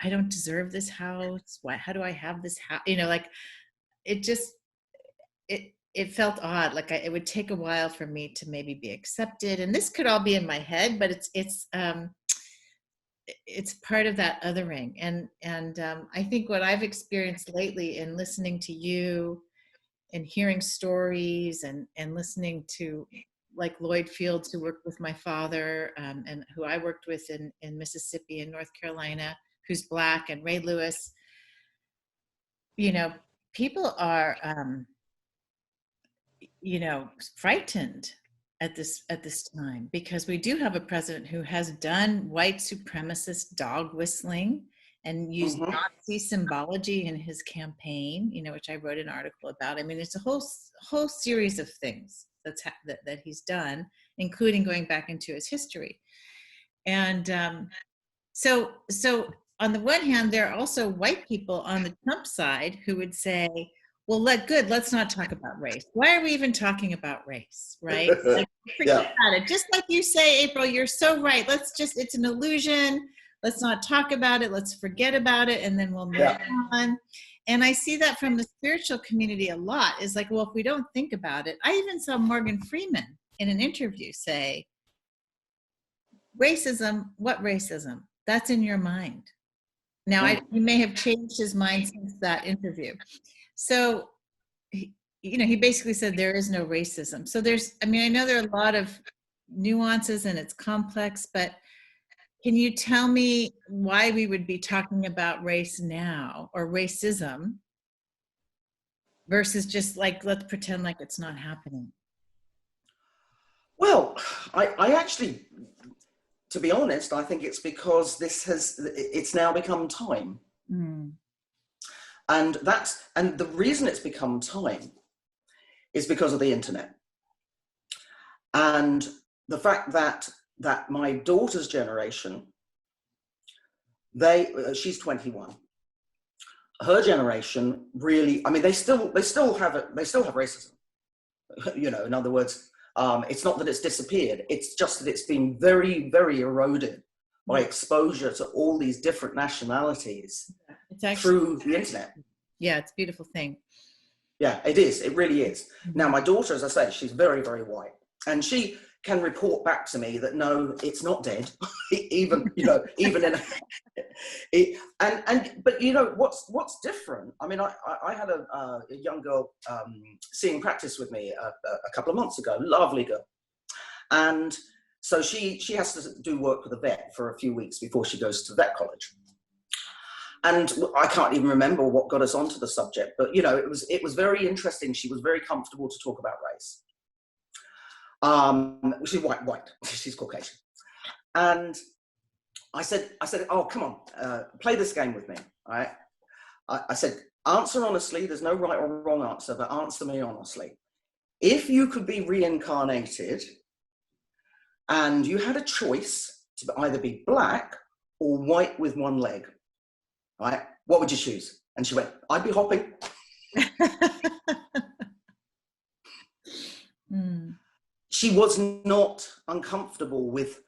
don't deserve this house. Why? How do I have this house? You know, like it just it felt odd. Like it would take a while for me to maybe be accepted, and this could all be in my head, but it's part of that othering. And I think what I've experienced lately in listening to you and hearing stories and listening to like Lloyd Fields, who worked with my father and who I worked with in Mississippi and North Carolina, who's Black, and Ray Lewis, you know, people are you know, frightened at this time, because we do have a president who has done white supremacist dog whistling and used Nazi symbology in his campaign, you know, which I wrote an article about. I mean, it's a whole series of things that he's done, including going back into his history. And so on the one hand, there are also white people on the Trump side who would say, well, let's not talk about race. Why are we even talking about race, right? Like, forget about it. Just like you say, April, you're so right. It's an illusion. Let's not talk about it. Let's forget about it, and then we'll move on. And I see that from the spiritual community a lot. Is like, well, if we don't think about it, I even saw Morgan Freeman in an interview say, racism, what racism? That's in your mind. Now, he may have changed his mind since that interview. So, you know, he basically said there is no racism. So I know there are a lot of nuances and it's complex, but can you tell me why we would be talking about race now, or racism, versus just like, let's pretend like it's not happening? Well, I actually, to be honest, I think it's because it's now become time. And the reason it's become time is because of the internet. And the fact that my daughter's generation, she's 21. Her generation really, I mean, they still have racism. You know, in other words, it's not that it's disappeared. It's just that it's been very, very eroded by exposure to all these different nationalities through the internet. Yeah, it's a beautiful thing. Yeah, it is. It really is. Now, my daughter, as I say, she's very, very white, and she can report back to me that no, it's not dead. even in but you know what's different. I mean, I had a young girl seeing practice with me a couple of months ago, lovely girl, and so she has to do work with a vet for a few weeks before she goes to vet college. And I can't even remember what got us onto the subject, but you know, it was very interesting. She was very comfortable to talk about race. She's white. She's Caucasian. And I said, oh, come on, play this game with me. All right. I said, answer honestly. There's no right or wrong answer, but answer me honestly. If you could be reincarnated and you had a choice to either be black or white with one leg, right? What would you choose? And she went, I'd be hopping. She was not uncomfortable with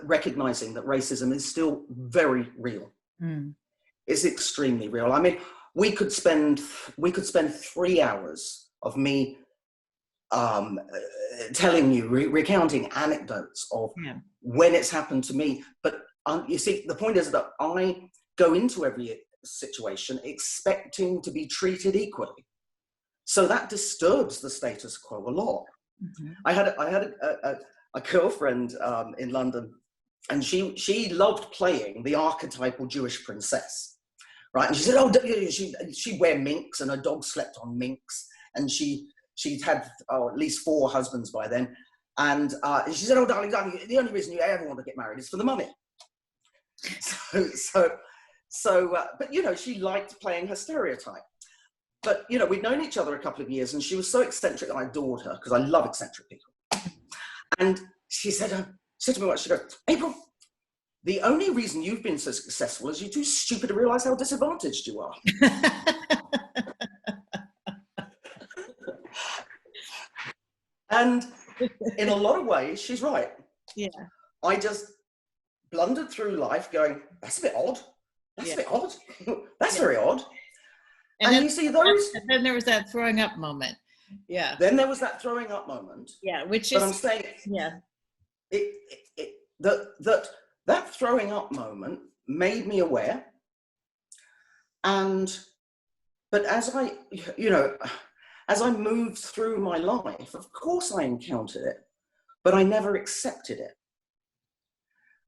recognizing that racism is still very real. It's extremely real. I mean, we could spend 3 hours of me telling you, recounting anecdotes of when it's happened to me. But you see, the point is that I go into every situation expecting to be treated equally. So that disturbs the status quo a lot. I had a girlfriend in London, and she loved playing the archetypal Jewish princess, right? And she said, oh, she'd wear minks, and her dog slept on minks, and she'd had at least 4 husbands by then. And she said, oh, darling, the only reason you ever want to get married is for the money. But, you know, she liked playing her stereotype. But, you know, we'd known each other a couple of years, and she was so eccentric that I adored her, because I love eccentric people. And she said to me once, she goes, April, the only reason you've been so successful is you're too stupid to realize how disadvantaged you are. And in a lot of ways, she's right. Yeah. I just blundered through life going, that's a bit odd. That's a bit odd. That's very odd. And then, you see those. And then there was that throwing up moment. Yeah. Then there was that throwing up moment. Yeah, which is. But I'm saying. Yeah. That throwing up moment made me aware. But as I moved through my life, of course I encountered it, but I never accepted it,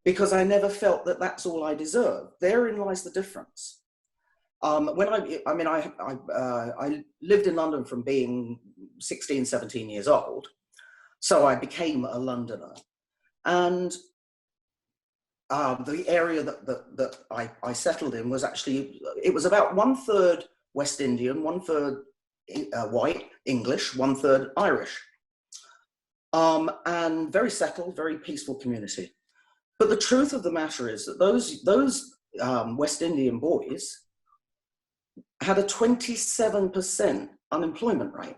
because I never felt that that's all I deserved. Therein lies the difference. When I lived in London from being 16, 17 years old, so I became a Londoner. And the area that I settled in was actually, it was about 1/3 West Indian, 1/3 white, English, 1/3 Irish. And very settled, very peaceful community. But the truth of the matter is that those West Indian boys had a 27% unemployment rate.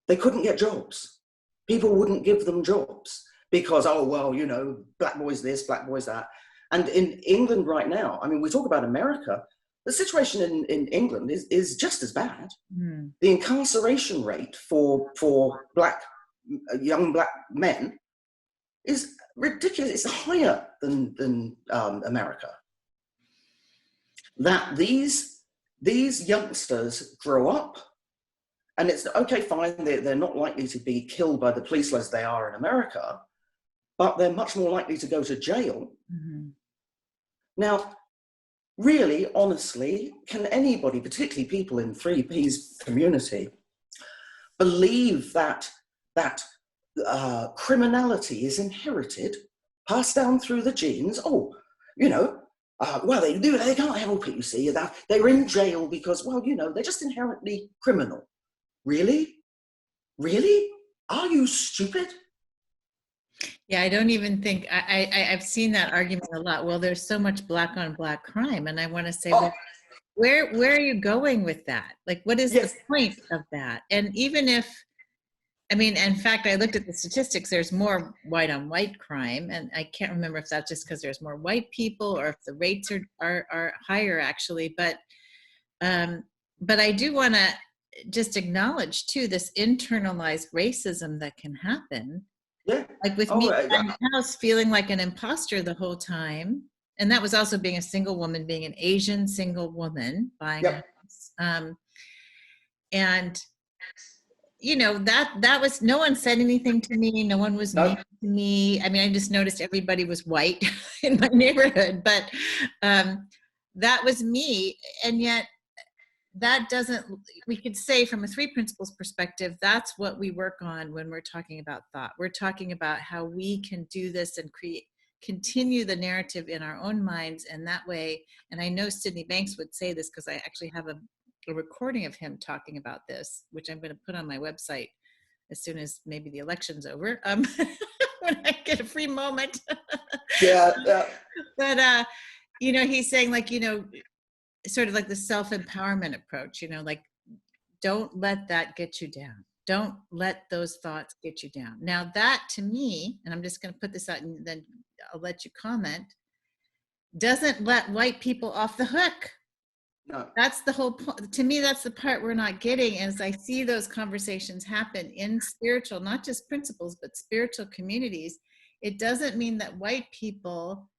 They couldn't get jobs. People wouldn't give them jobs because, oh, well, you know, black boys this, black boys that. And in England right now, I mean, we talk about America, the situation in England is just as bad. The incarceration rate for young black men is ridiculous. It's higher than America. That these youngsters grow up, and it's okay, fine, they're not likely to be killed by the police as they are in America, but they're much more likely to go to jail. Now, really, honestly, can anybody, particularly people in 3P's community, believe that criminality is inherited, passed down through the genes? Oh, you know, well, they can't help it, you see, that they're in jail because, well, you know, they're just inherently criminal. Really? Really? Are you stupid? Yeah, I don't even think, I've seen that argument a lot. Well, there's so much black on black crime. And I want to say, well, where are you going with that? Like, what is the point of that? And even if, I mean, in fact, I looked at the statistics, there's more white on white crime. And I can't remember if that's just because there's more white people or if the rates are higher actually. But I do want to just acknowledge too, this internalized racism that can happen. Yeah. Like with me in the house feeling like an imposter the whole time. And that was also being a single woman, being an Asian single woman buying a house. And you know, that was, no one said anything to me. No one was mean to me. I mean, I just noticed everybody was white in my neighborhood, but that was me. And yet that doesn't, we could say from a three principles perspective, that's what we work on when we're talking about thought. We're talking about how we can do this and continue the narrative in our own minds. And that way, and I know Sydney Banks would say this because I actually have a recording of him talking about this, which I'm going to put on my website as soon as maybe the election's over, when I get a free moment. Yeah. But, he's saying, like, sort of like the self-empowerment approach, like, don't let that get you down. Don't let those thoughts get you down. Now that, to me, and I'm just going to put this out and then I'll let you comment, doesn't let white people off the hook. No. That's the whole point. To me, that's the part we're not getting. As I see those conversations happen in spiritual, not just principles, but spiritual communities, it doesn't mean that white people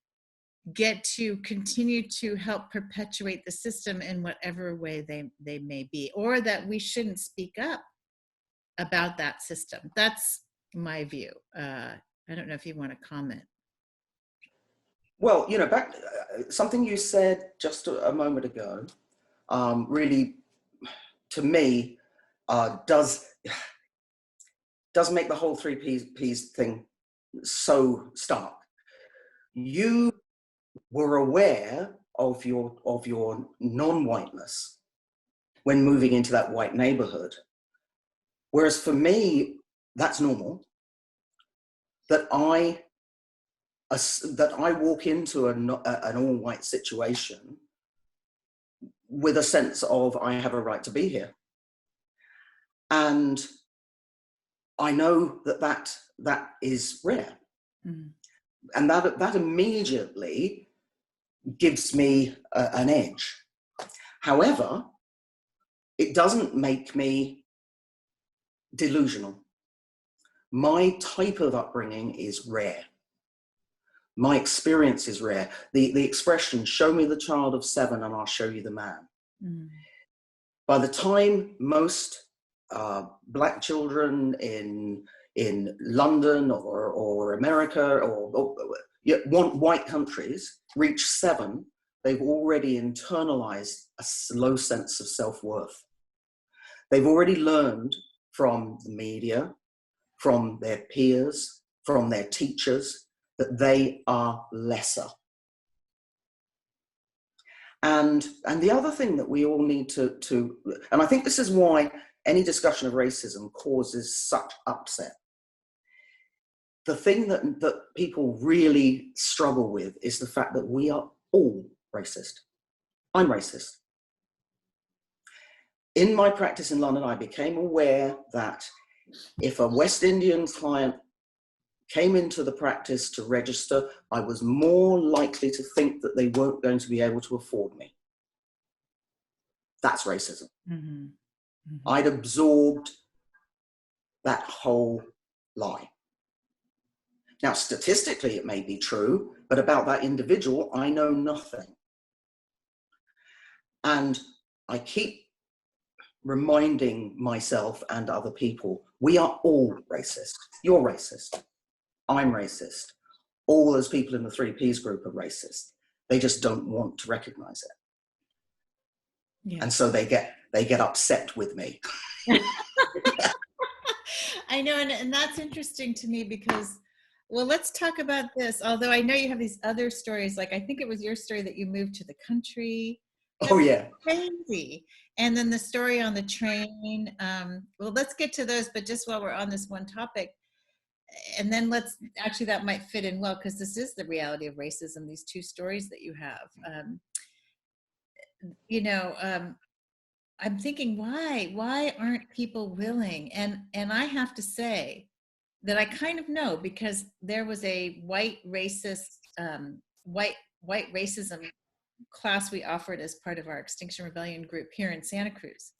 get to continue to help perpetuate the system in whatever way they may be, or that we shouldn't speak up about that system. That's my view. I don't know if you want to comment. Well, back something you said just a moment ago, really, to me, does make the whole three P's thing so stark. You were aware of your non-whiteness when moving into that white neighborhood, whereas for me, that's normal. That I walk into an all-white situation with a sense of I have a right to be here, and I know that is rare, and that immediately gives me an edge. However, it doesn't make me delusional. My type of upbringing is rare. My experience is rare. The expression, show me the child of 7 and I'll show you the man. By the time most Black children in London or America or white countries reach 7, they've already internalized a low sense of self-worth. They've already learned from the media, from their peers, from their teachers, that they are lesser. And the other thing that we all need to, and I think this is why any discussion of racism causes such upset. The thing that people really struggle with is the fact that we are all racist. I'm racist. In my practice in London, I became aware that if a West Indian client came into the practice to register, I was more likely to think that they weren't going to be able to afford me. That's racism. I'd absorbed that whole lie. Now, statistically, it may be true, but about that individual, I know nothing. And I keep reminding myself and other people, we are all racist. You're racist. I'm racist. All those people in the 3Ps group are racist. They just don't want to recognize it. Yeah. And so they get upset with me. I know, and that's interesting to me because, well, let's talk about this. Although I know you have these other stories, like I think it was your story that you moved to the country. Oh yeah, crazy. And then the story on the train. Well, let's get to those, but just while we're on this one topic, and then let's actually, that might fit in well because this is the reality of racism. These two stories that you have. I'm thinking, why aren't people willing? And I have to say that I kind of know, because there was a white racism class we offered as part of our Extinction Rebellion group here in Santa Cruz.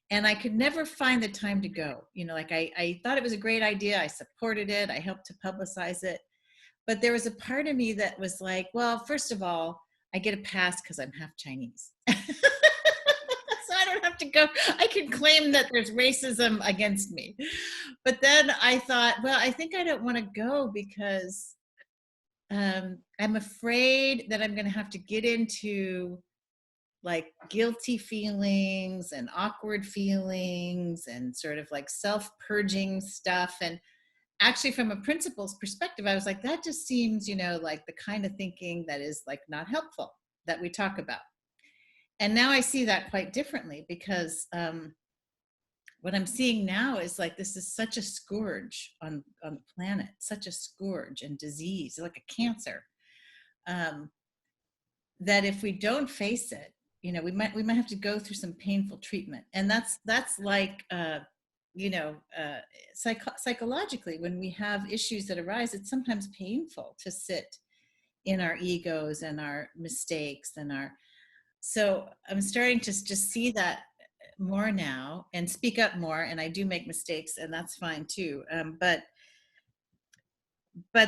And I could never find the time to go. Like I thought it was a great idea. I supported it. I helped to publicize it. But there was a part of me that was like, well, first of all, I get a pass because I'm half Chinese. So I don't have to go. I can claim that there's racism against me. But then I thought, well, I think I don't want to go because I'm afraid that I'm going to have to get into like guilty feelings and awkward feelings and sort of like self-purging stuff. And actually from a principal's perspective, I was like, that just seems, like the kind of thinking that is like not helpful that we talk about. And now I see that quite differently, because what I'm seeing now is like, this is such a scourge on the planet, such a scourge and disease, like a cancer, that if we don't face it, we might have to go through some painful treatment. And that's like, psychologically, when we have issues that arise, it's sometimes painful to sit in our egos and our mistakes so I'm starting to just see that more now and speak up more. And I do make mistakes, and that's fine too. But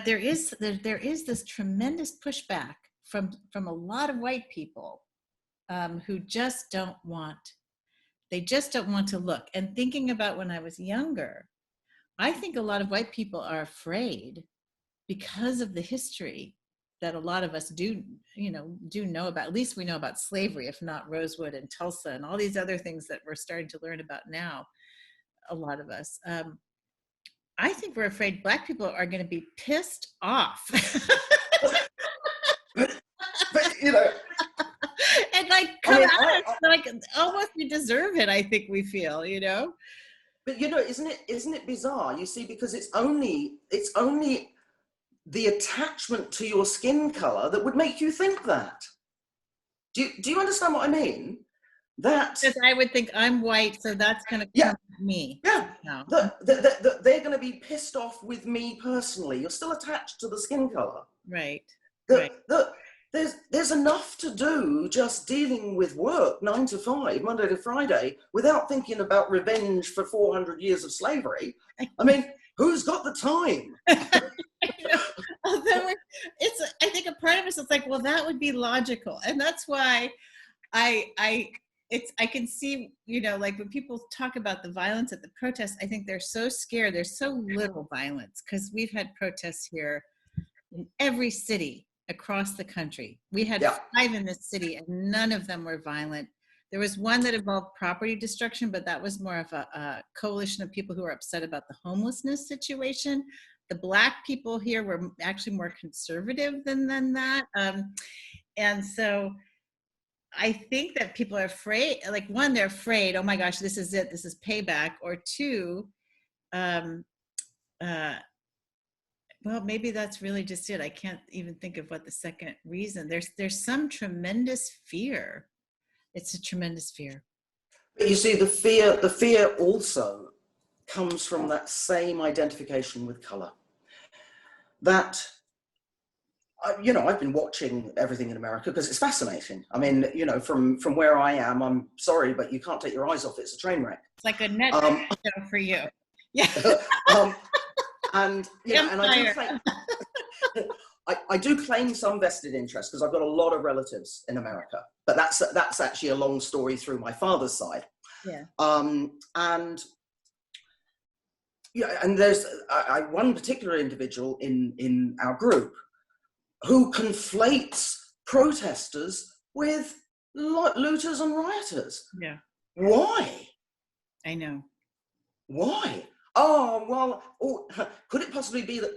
there is this tremendous pushback from a lot of white people who just don't want to look. And thinking about when I was younger, I think a lot of white people are afraid because of the history that a lot of us do know about. At least we know about slavery, if not Rosewood and Tulsa and all these other things that we're starting to learn about now, a lot of us. I think we're afraid Black people are going to be pissed off. but and like come at us, like almost we deserve it, I think we feel, But isn't it bizarre? You see, because it's only the attachment to your skin color that would make you think that. Do you understand what I mean? That because I would think I'm white, so that's going to come at me. Yeah. No. They're going to be pissed off with me personally. You're still attached to the skin color. Right. There's enough to do just dealing with work 9 to 5, Monday to Friday, without thinking about revenge for 400 years of slavery. I mean, who's got the time? I think a part of us is like, well, that would be logical. And that's why I can see, like when people talk about the violence at the protests, I think they're so scared. There's so little violence, because we've had protests here in every city across the country. We had 5 in this city, and none of them were violent. There was one that involved property destruction, but that was more of a coalition of people who were upset about the homelessness situation. The Black people here were actually more conservative than that. And so I think that people are afraid, like, one, they're afraid, oh my gosh, this is it, this is payback. Or two, well, maybe that's really just it. I can't even think of what the second reason. There's some tremendous fear. It's a tremendous fear. But you see, the fear also comes from that same identification with color. That, I've been watching everything in America because it's fascinating. I mean, from where I am, I'm sorry, but you can't take your eyes off it. It's a train wreck. It's like a Netflix show for you. Yeah. And I do claim some vested interest because I've got a lot of relatives in America, but that's actually a long story through my father's side. Yeah. And there's one particular individual in our group who conflates protesters with looters and rioters. Yeah. Why? I know. Why? Oh, well, could it possibly be that,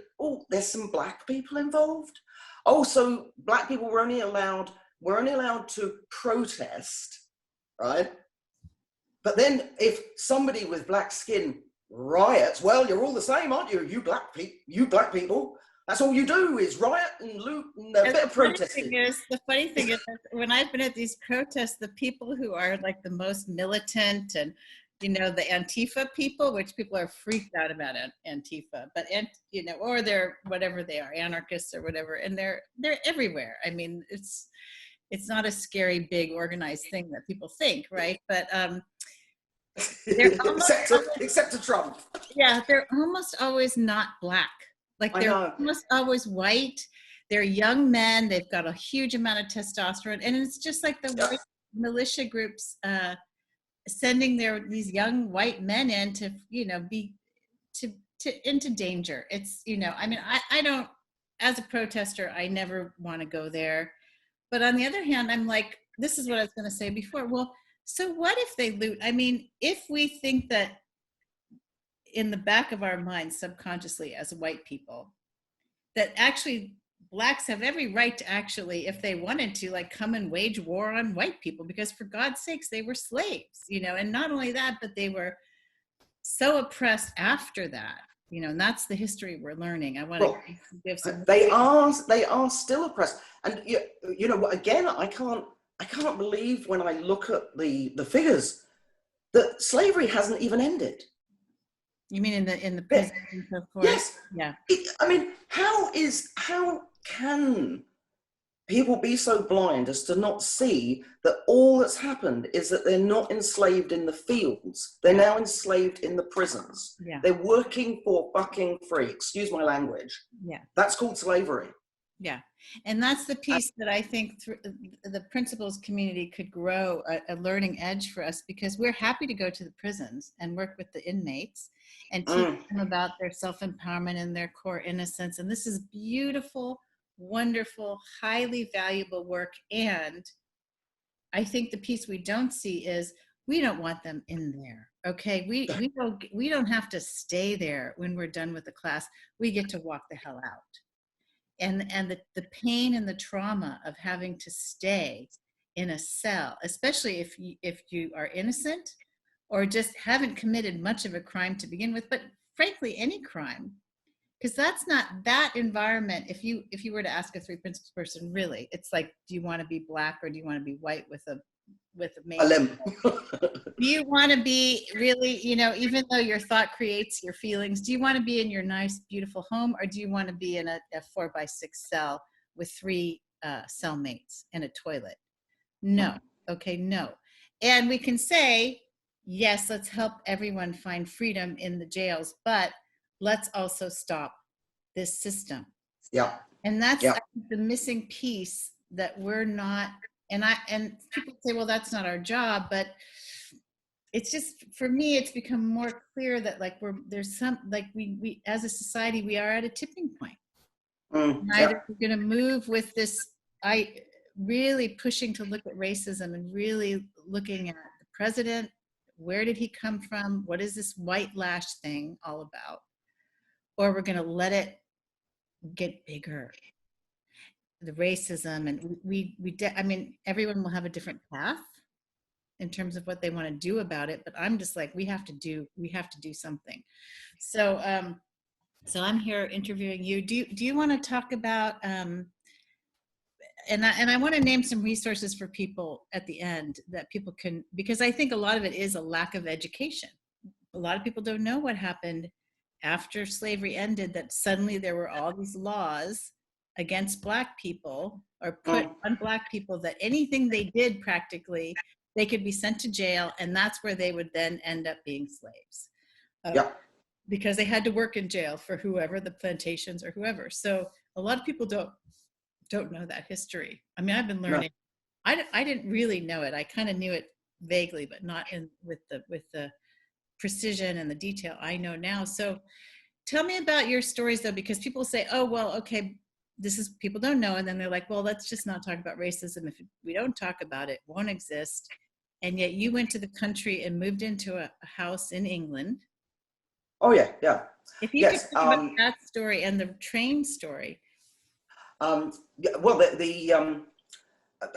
there's some Black people involved? Oh, so Black people were only allowed to protest, right? But then if somebody with Black skin riots, well, you're all the same, aren't you? You Black people. That's all you do is riot and loot and a bit of protesting. The funny thing is, when I've been at these protests, the people who are like the most militant and, the Antifa people, which people are freaked out about Antifa, but, or they're whatever they are, anarchists or whatever, and they're everywhere. I mean, it's not a scary, big, organized thing that people think, right? But except to Trump. Yeah, they're almost always not Black. Like they're almost always white. They're young men. They've got a huge amount of testosterone, and it's just like the white militia groups sending these young white men in to be into danger. It's I mean, I don't, as a protester, I never want to go there. But on the other hand, I'm like, this is what I was going to say before. Well, so what if they loot? I mean, if we think that in the back of our minds, subconsciously as white people, that actually blacks have every right to actually, if they wanted to, like come and wage war on white people, because for God's sakes, they were slaves, you know, and not only that, but they were so oppressed after that, you know, and that's the history we're learning. I want to give some. They are still oppressed, and you know, again, I can't believe when I look at the figures that slavery hasn't even ended. You mean in the prison and so forth? Yes. Yeah. I mean, how can people be so blind as to not see that all that's happened is that they're not enslaved in the fields. They're now enslaved in the prisons. Yeah. They're working for fucking free. Excuse my language. Yeah. That's called slavery. Yeah. And that's the piece that I think the principals community could grow a learning edge for us, because we're happy to go to the prisons and work with the inmates and teach them about their self-empowerment and their core innocence. And this is beautiful, wonderful, highly valuable work. And I think the piece we don't see is we don't want them in there. Okay, we don't have to stay there when we're done with the class. We get to walk the hell out. And the pain and the trauma of having to stay in a cell, especially if you are innocent or just haven't committed much of a crime to begin with, but frankly any crime, because that's not that environment. If you were to ask a three principles person, really, it's like, do you want to be black or do you want to be white with a limb? Do you want to be really, you know, even though your thought creates your feelings, do you want to be in your nice, beautiful home, or do you want to be in a 4x6 cell with 3 cellmates and a toilet? No. Okay, no. And we can say, yes, let's help everyone find freedom in the jails, but let's also stop this system. Yeah. And that's I think, the missing piece that we're not. And people say, well, that's not our job, but it's just, for me, it's become more clear that like there's some, like we as a society, we are at a tipping point. Either we're going to move with this, really pushing to look at racism and really looking at the president. Where did he come from? What is this white lash thing all about? Or we're going to let it get bigger. The racism, and I mean, everyone will have a different path in terms of what they want to do about it, but I'm just like, we have to do something. So I'm here interviewing you. Do you want to talk about and I want to name some resources for people at the end that people can, because I think a lot of it is a lack of education. A lot of people don't know what happened after slavery ended, that suddenly there were all these laws against black people, or put on black people, that anything they did practically, they could be sent to jail, and that's where they would then end up being slaves. Because they had to work in jail for whoever, the plantations or whoever. So a lot of people don't know that history. I mean, I've been learning. No. I didn't really know it. I kind of knew it vaguely, but not with the precision and the detail I know now. So tell me about your stories, though, because people say, oh, well, okay, this is, people don't know. And then they're like, well, let's just not talk about racism. If we don't talk about it, it won't exist. And yet you went to the country and moved into a house in England. Oh, yeah, yeah. If you could talk about that story and the train story. Well,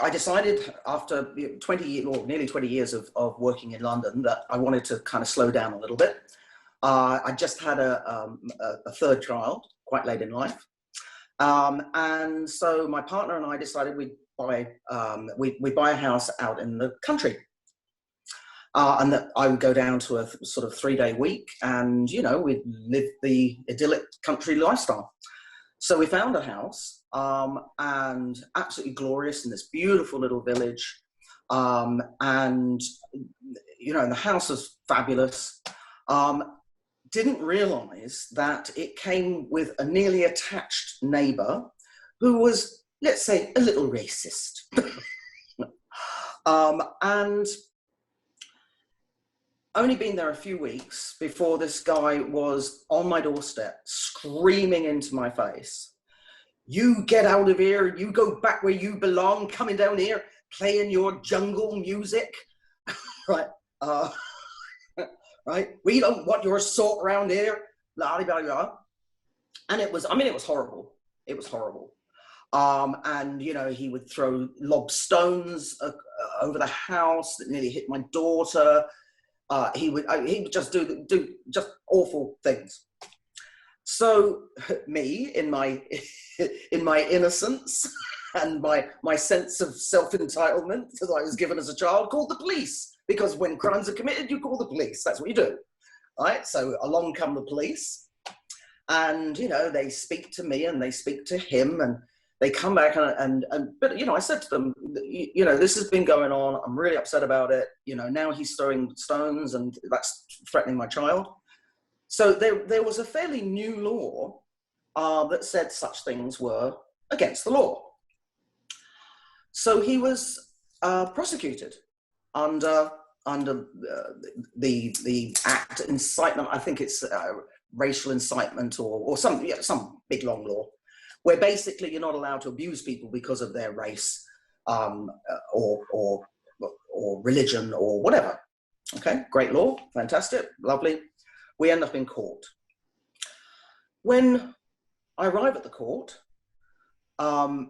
I decided after 20 or nearly 20 years of working in London that I wanted to kind of slow down a little bit. I just had a third child quite late in life. And so my partner and I decided we'd buy a house out in the country. And that I would go down to a sort of 3-day week, and, you know, we'd live the idyllic country lifestyle. So we found a house, and absolutely glorious in this beautiful little village. And, you know, and the house was fabulous. Didn't realize that it came with a nearly attached neighbor who was, let's say, a little racist. And only been there a few weeks before this guy was on my doorstep screaming into my face, "You get out of here, you go back where you belong, coming down here." playing your jungle music, right? Right? We don't want your sort around here, blah, blah, blah. And it was, I mean, it was horrible. It was horrible. And, you know, he would lob stones over the house that nearly hit my daughter. He would just do just awful things. So me, in my innocence and my sense of self-entitlement that I was given as a child, called the police. Because when crimes are committed, you call the police. That's what you do, right? So along come the police, and, you know, they speak to me and they speak to him, and they come back but, you know, I said to them, you know, this has been going on. I'm really upset about it. You know, now he's throwing stones and that's threatening my child. So there was a fairly new law that said such things were against the law. So he was prosecuted under the act incitement. I think it's racial incitement or some big long law, where basically you're not allowed to abuse people because of their race or religion or whatever. Okay, great law, fantastic, lovely. We end up in court. When I arrive at the court, I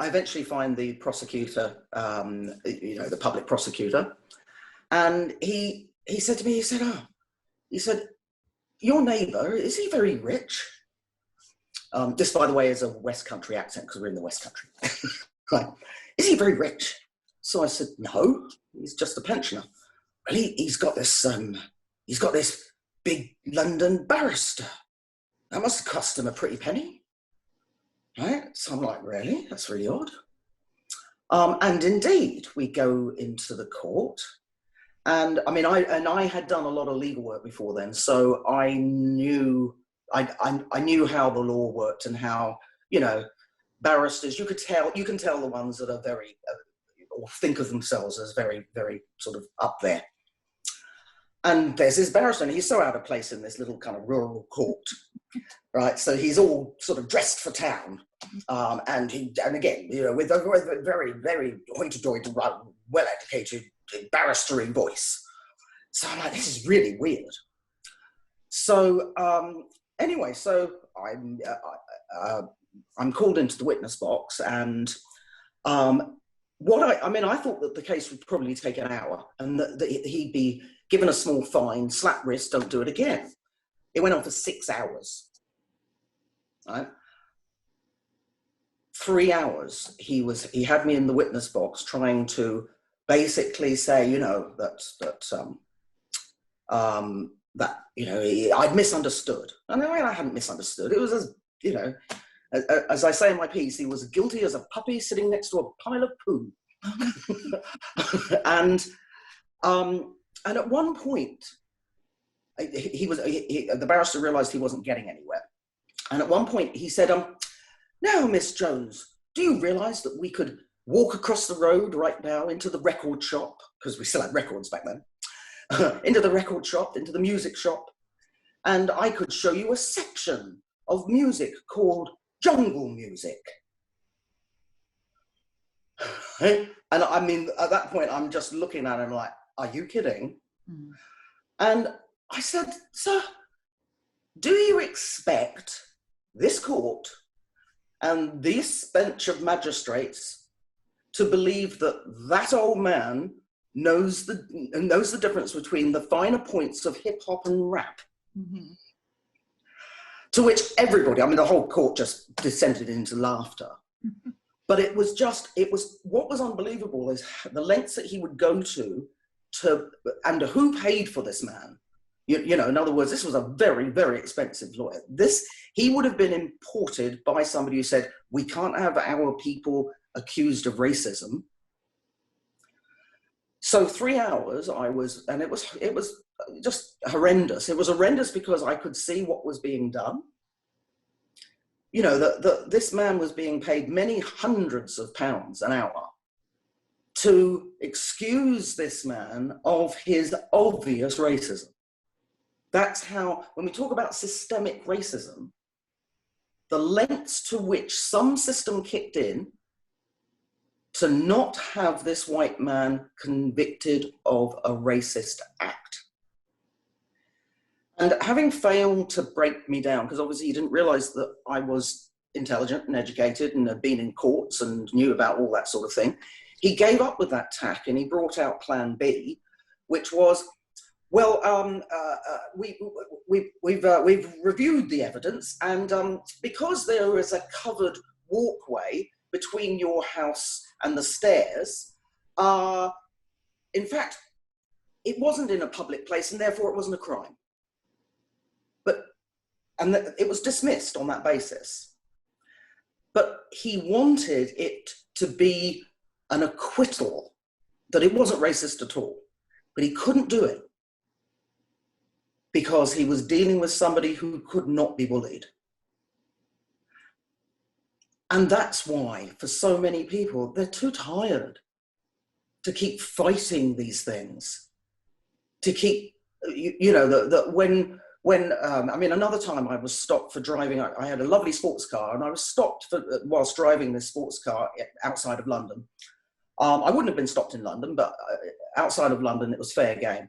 eventually find the prosecutor, you know, the public prosecutor, and he said to me, he said, your neighbour, is he very rich? This, by the way, is a West Country accent because we're in the West Country. Right. Is he very rich? So I said, no, he's just a pensioner. Well, he's got this big London barrister. That must have cost him a pretty penny. Right? So I'm like, really? That's really odd. And indeed, we go into the court. And I mean, I had done a lot of legal work before then, so I knew how the law worked and how, you know, barristers, you can tell the ones that are very, or think of themselves as very, very sort of up there. And there's this barrister, and he's so out of place in this little kind of rural court, right? So he's all sort of dressed for town, and again, you know, with a very, very hoity-toity, well-educated, barristery voice. So I'm like, this is really weird. So anyway, so I'm called into the witness box, and I thought that the case would probably take an hour, and that he'd be given a small fine, slap wrist, don't do it again. It went on for 6 hours. Right? 3 hours. He had me in the witness box trying to basically say, you know, that you know, I'd misunderstood. And I hadn't misunderstood. It was, as you know, as I say in my piece, he was guilty as a puppy sitting next to a pile of poo. And at one point, the barrister realized he wasn't getting anywhere. And at one point he said, now, Miss Jones, do you realize that we could walk across the road right now into the record shop, because we still had records back then, into the record shop, into the music shop, and I could show you a section of music called jungle music. And I mean, at that point, I'm just looking at him like, are you kidding? Mm. And I said, sir, do you expect this court and this bench of magistrates to believe that old man knows the difference between the finer points of hip hop and rap? Mm-hmm. To which everybody, I mean, the whole court just descended into laughter. Mm-hmm. But what was unbelievable is the lengths that he would go to and who paid for this man. You know, in other words, this was a very, very expensive lawyer. He would have been imported by somebody who said, we can't have our people accused of racism. So 3 hours and it was just horrendous. It was horrendous because I could see what was being done. You know, this man was being paid many hundreds of pounds an hour to excuse this man of his obvious racism. That's how, when we talk about systemic racism, the lengths to which some system kicked in to not have this white man convicted of a racist act. And having failed to break me down, because obviously he didn't realize that I was intelligent and educated and had been in courts and knew about all that sort of thing, he gave up with that tack and he brought out plan B, which was, well, we've reviewed the evidence, and because there is a covered walkway between your house and the stairs, in fact, it wasn't in a public place and therefore it wasn't a crime. And it was dismissed on that basis. But he wanted it to be an acquittal, that it wasn't racist at all. But he couldn't do it because he was dealing with somebody who could not be bullied. And that's why, for so many people, they're too tired to keep fighting these things, to keep, you know, I mean, another time I was stopped for driving. I had a lovely sports car, and I was stopped whilst driving this sports car outside of London. I wouldn't have been stopped in London, but outside of London, it was fair game.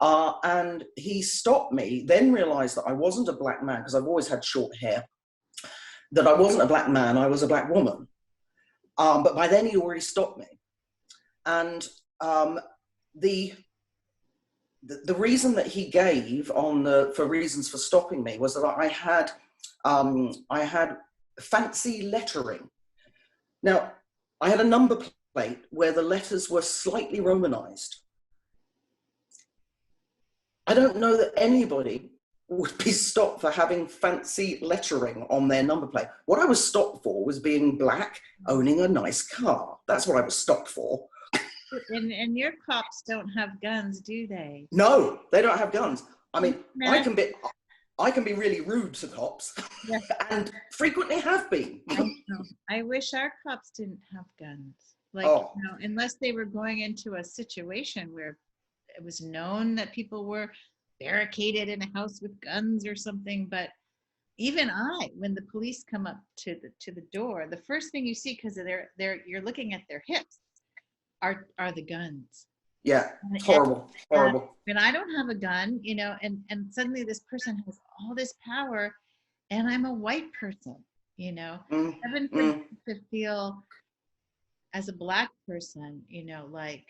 And he stopped me, then realized that I wasn't a black man, because I've always had short hair, that I wasn't a black man, I was a black woman. But by then he'd already stopped me. And the reason that he gave for reasons for stopping me was that I had fancy lettering. Now, I had a number plate where the letters were slightly Romanized. I don't know that anybody would be stopped for having fancy lettering on their number plate. What I was stopped for was being black, owning a nice car. That's what I was stopped for. And your cops don't have guns, do they? No, they don't have guns. I mean, I can be really rude to cops, yeah. And frequently have been. I wish our cops didn't have guns. Like, you know, unless they were going into a situation where it was known that people were barricaded in a house with guns or something. But even when the police come up to the door, the first thing you see, because you're looking at their hips, are the guns. Yeah, it's horrible. And I don't have a gun, you know, and suddenly this person has all this power, and I'm a white person, you know. Heaven forbid to feel as a black person, you know, like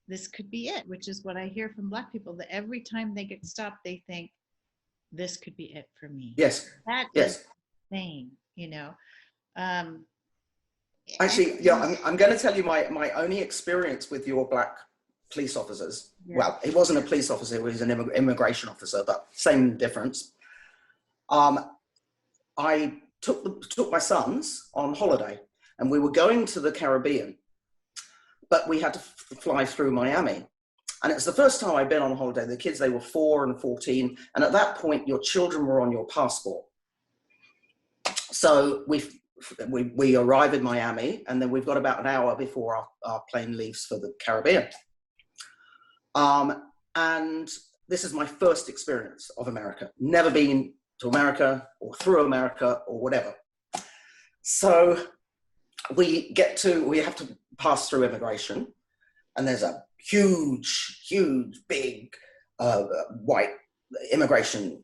this could be it, which is what I hear from black people, that every time they get stopped, they think this could be it for me. Yes. That is insane, you know. Actually, yeah, I'm going to tell you my only experience with your black police officers. Yeah. Well, he wasn't a police officer, he was an immigration officer, but same difference. I took my sons on holiday, and we were going to the Caribbean, but we had to fly through Miami. And it's the first time I'd been on holiday. The kids, they were 4 and 14. And at that point, your children were on your passport. So we arrive in Miami, and then we've got about an hour before our plane leaves for the Caribbean. And this is my first experience of America. Never been to America or through America or whatever. So we have to pass through immigration, and there's a huge, big white immigration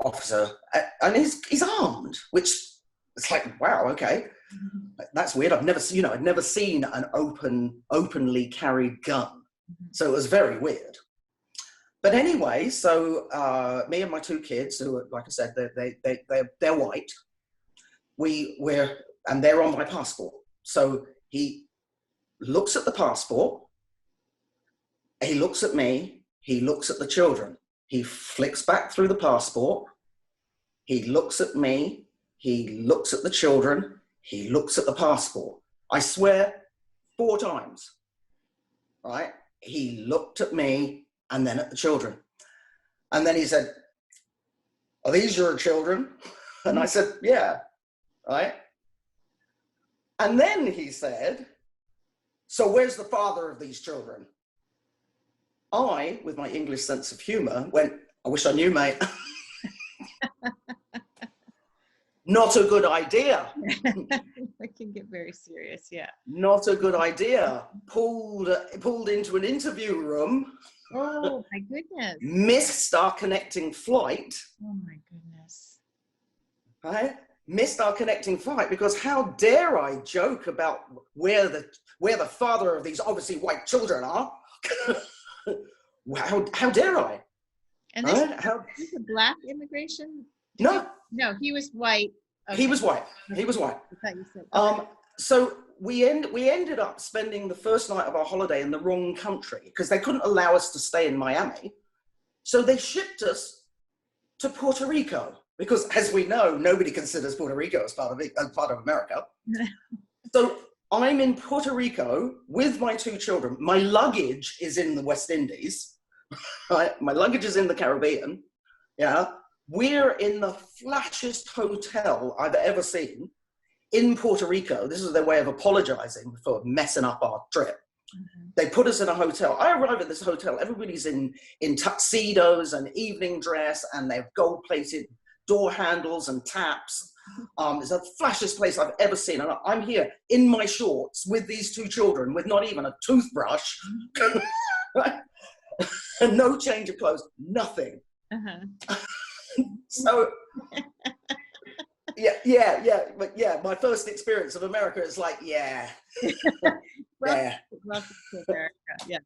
officer, and he's armed, which it's like, wow, okay, that's weird. I'd never seen an openly carried gun, so it was very weird. But anyway, so me and my 2 kids, who are, like I said, they're white. And they're on my passport. So he looks at the passport, he looks at me, he looks at the children. He flicks back through the passport, he looks at me, he looks at the children, he looks at the passport. I swear, 4 times, right? He looked at me and then at the children. And then he said, "Are these your children?" And I said, "Yeah," right? And then he said, "So where's the father of these children?" I, with my English sense of humor, went, "I wish I knew, mate." Not a good idea. It can get very serious, yeah. Not a good idea. Pulled into an interview room. Oh my goodness. Missed our connecting flight. Oh my goodness. Right? Missed our connecting flight because how dare I joke about where the father of these obviously white children are? how dare I? And this Right? is a black immigration? No, No, he was white. Okay. he was white. He was white. I thought you said. Okay. So we ended up spending the first night of our holiday in the wrong country because they couldn't allow us to stay in Miami. So they shipped us to Puerto Rico because, as we know, nobody considers Puerto Rico as part of America. So I'm in Puerto Rico with my two children. My luggage is in the West Indies. Right? My luggage is in the Caribbean. Yeah. We're in the flashiest hotel I've ever seen in Puerto Rico. This is their way of apologizing for messing up our trip. Mm-hmm. They put us in a hotel. I arrive at this hotel. Everybody's in tuxedos and evening dress, and they have gold-plated door handles and taps. It's the flashiest place I've ever seen. And I'm here in my shorts with these two children with not even a toothbrush. Right? And no change of clothes, nothing. Uh-huh. So, but my first experience of America is like, Welcome to America. Yeah.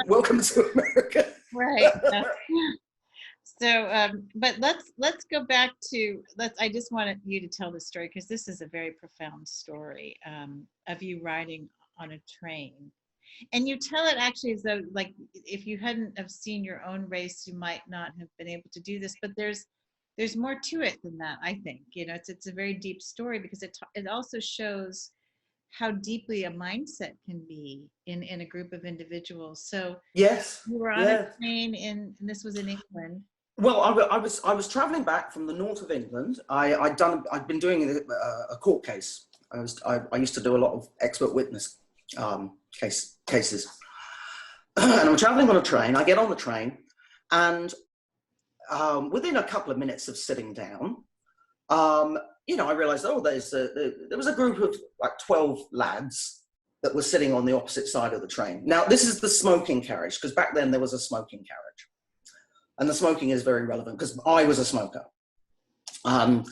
Welcome to America. Right. So, but let's go back to I just wanted you to tell the story because this is a very profound story of you riding on a train. And you tell it actually as though, like, if you hadn't have seen your own race, you might not have been able to do this. But there's more to it than that, I think. You know, it's a very deep story because it also shows how deeply a mindset can be in a group of individuals. So yes, you were on a train and this was in England. Well, I was traveling back from the north of England. I'd been doing a court case. I used to do a lot of expert witness cases. And I'm traveling on a train. I get on the train, and within a couple of minutes of sitting down, I realized, there was a group of like 12 lads that were sitting on the opposite side of the train. Now, this is the smoking carriage, because back then there was a smoking carriage. And the smoking is very relevant because I was a smoker. And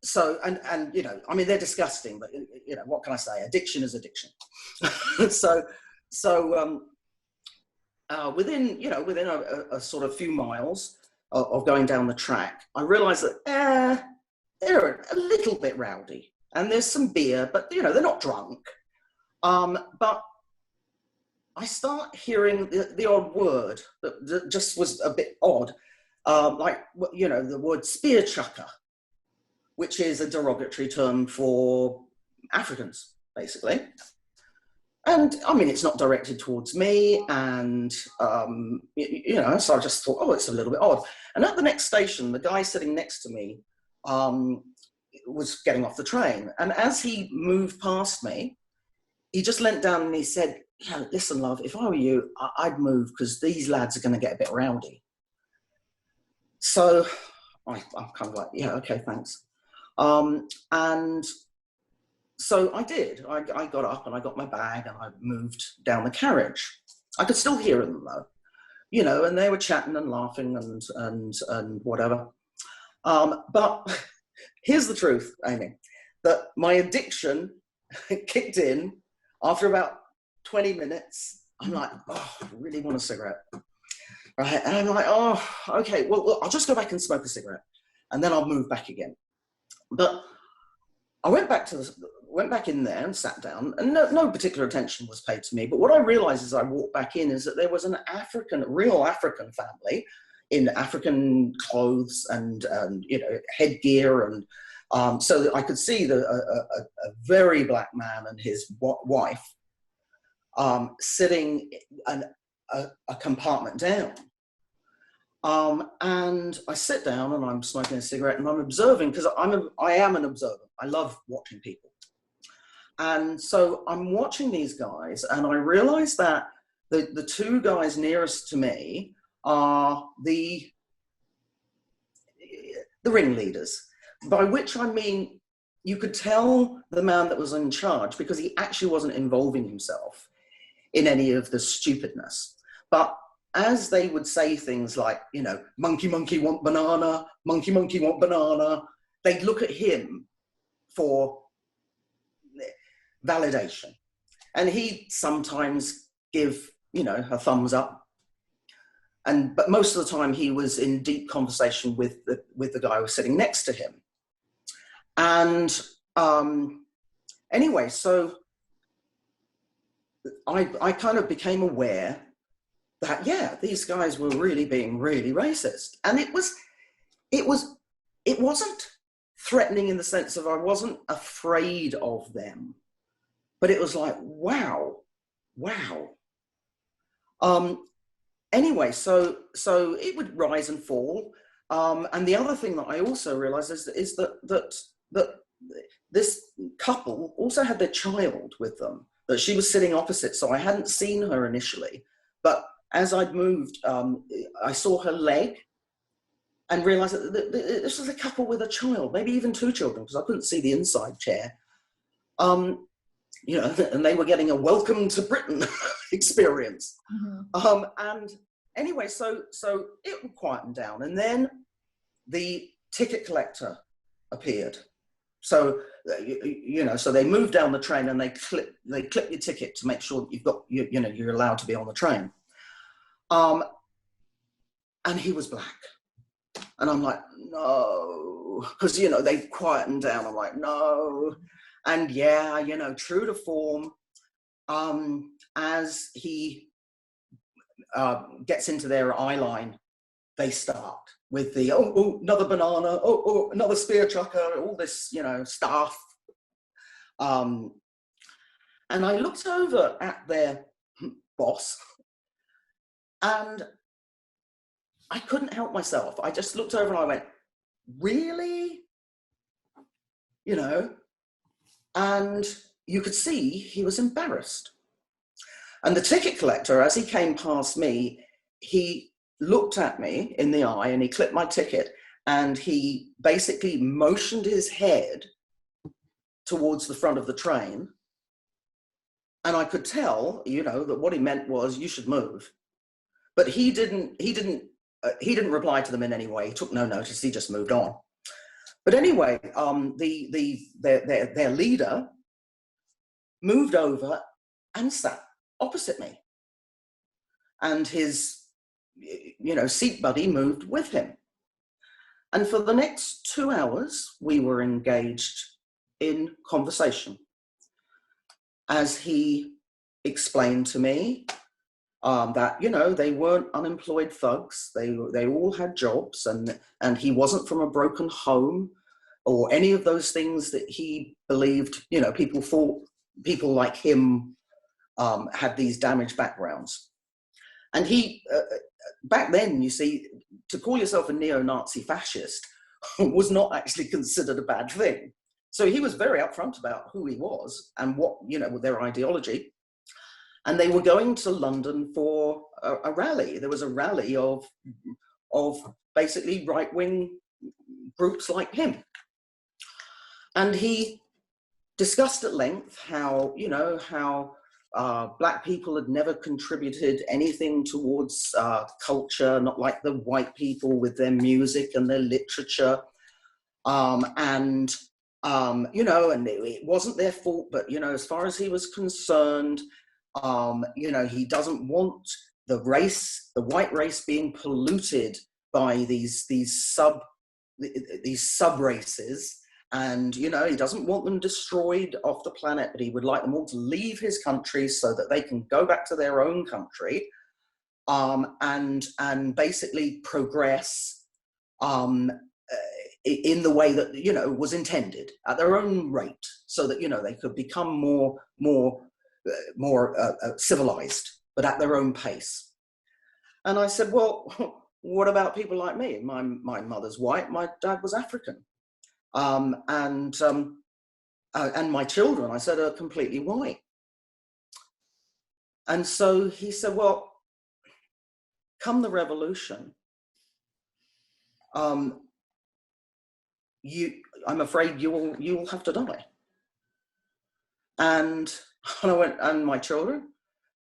so, they're disgusting, but what can I say? Addiction is addiction. Within a sort of few miles of going down the track, I realized that they're a little bit rowdy and there's some beer, but they're not drunk. But I start hearing the odd word that just was a bit odd, the word spear chucker, which is a derogatory term for Africans, basically. And I mean, it's not directed towards me. And, so I just thought, it's a little bit odd. And at the next station, the guy sitting next to me was getting off the train. And as he moved past me, he just leant down and he said, listen, love, if I were you, I'd move because these lads are going to get a bit rowdy. So I'm kind of like, okay, thanks. And so I did. I got up and I got my bag and I moved down the carriage. I could still hear them though, and they were chatting and laughing and whatever. But here's the truth, Amy, that my addiction kicked in after about 20 minutes. I'm like, I really want a cigarette. Right. And I'm like, okay, well, I'll just go back and smoke a cigarette and then I'll move back again. But I went back in there and sat down, and no particular attention was paid to me. But what I realized as I walked back in is that there was a real African family in African clothes and headgear, and so I could see a very black man and his wife sitting a compartment down. And I sit down and I'm smoking a cigarette and I'm observing, because I am an observer. I love watching people. And so I'm watching these guys and I realize that the two guys nearest to me are they're the ringleaders, by which I mean, you could tell the man that was in charge because he actually wasn't involving himself in any of the stupidness. But as they would say things like, you know, monkey, monkey want banana, monkey, monkey want banana, they'd look at him for validation. And he'd sometimes give, you know, a thumbs up. But most of the time he was in deep conversation with the guy who was sitting next to him. And anyway, so I kind of became aware that, yeah, these guys were really being really racist. And it wasn't threatening in the sense of I wasn't afraid of them, but it was like, wow. Anyway, so it would rise and fall. And the other thing that I also realized is that this couple also had their child with them, that she was sitting opposite. So I hadn't seen her initially, but as I'd moved, I saw her leg and realized that this was a couple with a child, maybe even two children, because I couldn't see the inside chair. You know, and they were getting a welcome to Britain experience. Mm-hmm. And anyway, so it quietened down, and then the ticket collector appeared. So you know, so they moved down the train and they clip your ticket to make sure that you've got you know, you're allowed to be on the train. And he was black, and I'm like, no, because you know they quietened down. I'm like, no. And yeah, you know, true to form, as he gets into their eye line, they start with the, oh, another banana, oh, another spear chucker, all this, you know, stuff. And I looked over at their boss, and I couldn't help myself. I just looked over and I went, really? You know? And you could see he was embarrassed. And the ticket collector, as he came past me, he looked at me in the eye and he clipped my ticket, and he basically motioned his head towards the front of the train. And I could tell, you know, that what he meant was, you should move. But he didn't reply to them in any way. He took no notice. He just moved on. But anyway, their leader moved over and sat opposite me, and his, you know, seat buddy moved with him. And for the next 2 hours, we were engaged in conversation as he explained to me that, you know, they weren't unemployed thugs. They all had jobs, and he wasn't from a broken home or any of those things that he believed, you know, people like him had these damaged backgrounds. And he, back then, you see, to call yourself a neo-Nazi fascist was not actually considered a bad thing. So he was very upfront about who he was and what, you know, with their ideology. And they were going to London for a rally. There was a rally of basically right-wing groups like him. And he discussed at length how, you know, how Black people had never contributed anything towards culture, not like the white people with their music and their literature. You know, and it wasn't their fault, but, you know, as far as he was concerned, you know, he doesn't want the white race being polluted by these sub-races. And, you know, he doesn't want them destroyed off the planet, but he would like them all to leave his country so that they can go back to their own country and basically progress in the way that, you know, was intended at their own rate, so that, you know, they could become more civilized, but at their own pace. And I said, well, what about people like me? My mother's white, my dad was African. And my children, I said, are completely white. And so he said, well, come the revolution, I'm afraid you'll have to die. And I went, and my children,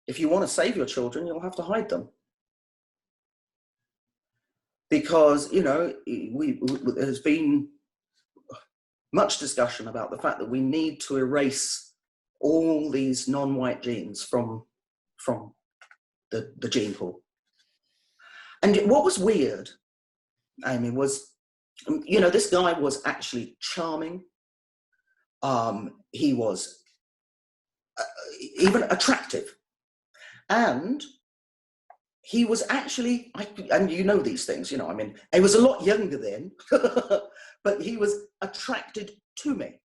if you want to save your children, you'll have to hide them. Because, you know, there's been much discussion about the fact that we need to erase all these non-white genes from the gene pool. And what was weird, Amy, was, you know, this guy was actually charming. He was even attractive. And he was actually, and you know these things, you know, I mean, he was a lot younger then, but he was attracted to me.